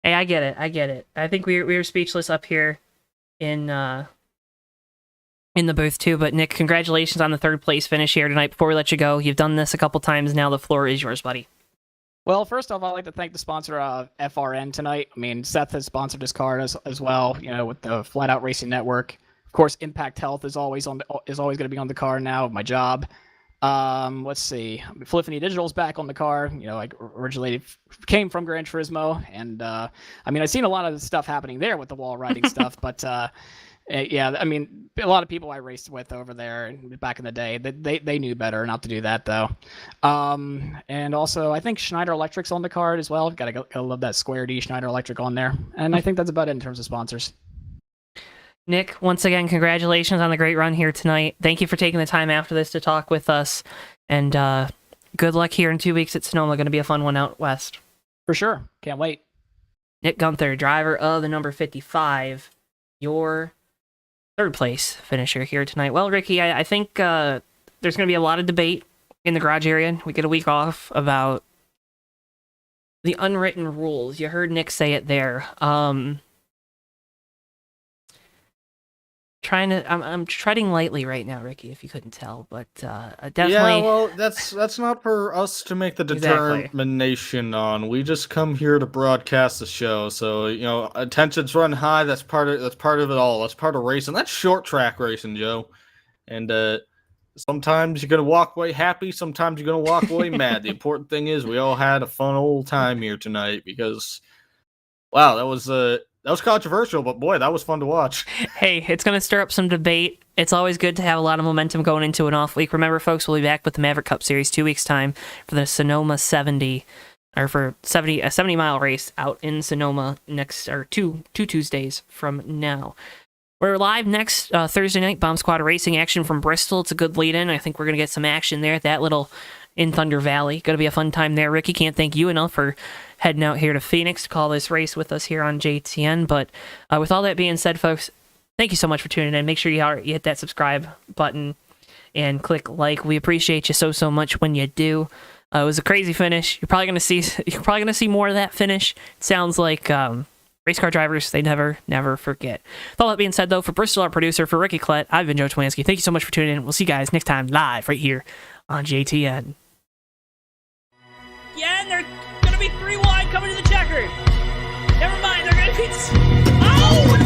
Hey, I get it. I think we were speechless up here in the booth too. But Nick, congratulations on the third place finish here tonight. Before we let you go, you've done this a couple times now. The floor is yours, buddy. Well, first off, I'd like to thank the sponsor of FRN tonight. I mean, Seth has sponsored this card as well, you know, with the Flat Out Racing Network. Of course, Impact Health is always going to be on the card now. My job. Let's see, Fliffany Digital's back on the car. You know, like originally came from Gran Turismo, and I mean, I've seen a lot of stuff happening there with the wall riding stuff, but yeah, I mean, a lot of people I raced with over there back in the day, they knew better not to do that though. And also, I think Schneider Electric's on the card as well. Gotta love that Square D Schneider Electric on there, and I think that's about it in terms of sponsors. Nick, once again, congratulations on the great run here tonight. Thank you for taking the time after this to talk with us, and good luck here in 2 weeks at Sonoma. Going to be a fun one out west. For sure, can't wait. Nick Gunther, driver of the number 55, your third place finisher here tonight. Well, Ricky, I think there's going to be a lot of debate in the garage area. We get a week off about the unwritten rules. You heard Nick say it there. I'm treading lightly right now, Ricky, if you couldn't tell, but definitely. Yeah, well, that's not for us to make the determination on. We just come here to broadcast the show, so you know, attention's run high. That's part of it all. That's part of racing. That's short track racing, Joe. And sometimes you're gonna walk away happy. Sometimes you're gonna walk away mad. The important thing is we all had a fun old time here tonight because, wow, that was controversial, but boy, that was fun to watch. Hey, it's going to stir up some debate. It's always good to have a lot of momentum going into an off week. Remember, folks, we'll be back with the Maverick Cup Series 2 weeks' time for the Sonoma 70, or for a 70-mile race out in Sonoma next, or two Tuesdays from now. We're live next Thursday night, Bomb Squad Racing action from Bristol. It's a good lead-in. I think we're going to get some action there at that little in Thunder Valley. Going to be a fun time there. Ricky, can't thank you enough for heading out here to Phoenix to call this race with us here on JTN. But with all that being said, folks, thank you so much for tuning in. Make sure you hit that subscribe button and click like. We appreciate you so much when you do. It was a crazy finish. You're probably gonna see more of that finish. It sounds like race car drivers, they never forget. With all that being said, though, for Bristol, our producer, for Ricky Klett, I've been Joe Twansky. Thank you so much for tuning in. We'll see you guys next time live right here on JTN. Yeah, and they're gonna be 3 wide coming to the checker. Never mind, they're gonna be. Oh!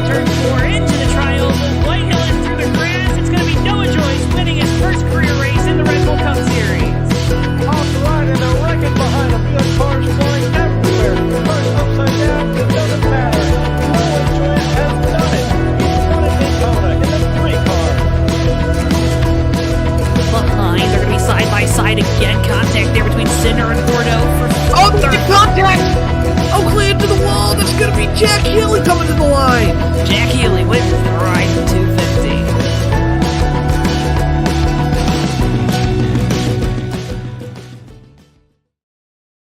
Turn 4 into the trials with Whitehill and through the grass. It's gonna be Noah Joyce winning his first career race in the Red Bull Cup Series. Off the line and a wreckage behind him. The cars flying everywhere. The cars upside down. It doesn't matter. Noah Joyce has done it. He's won a Daytona in a 3 car. Behind, they're going to be side by side again. Jack Healy coming to the line. Jack Healy with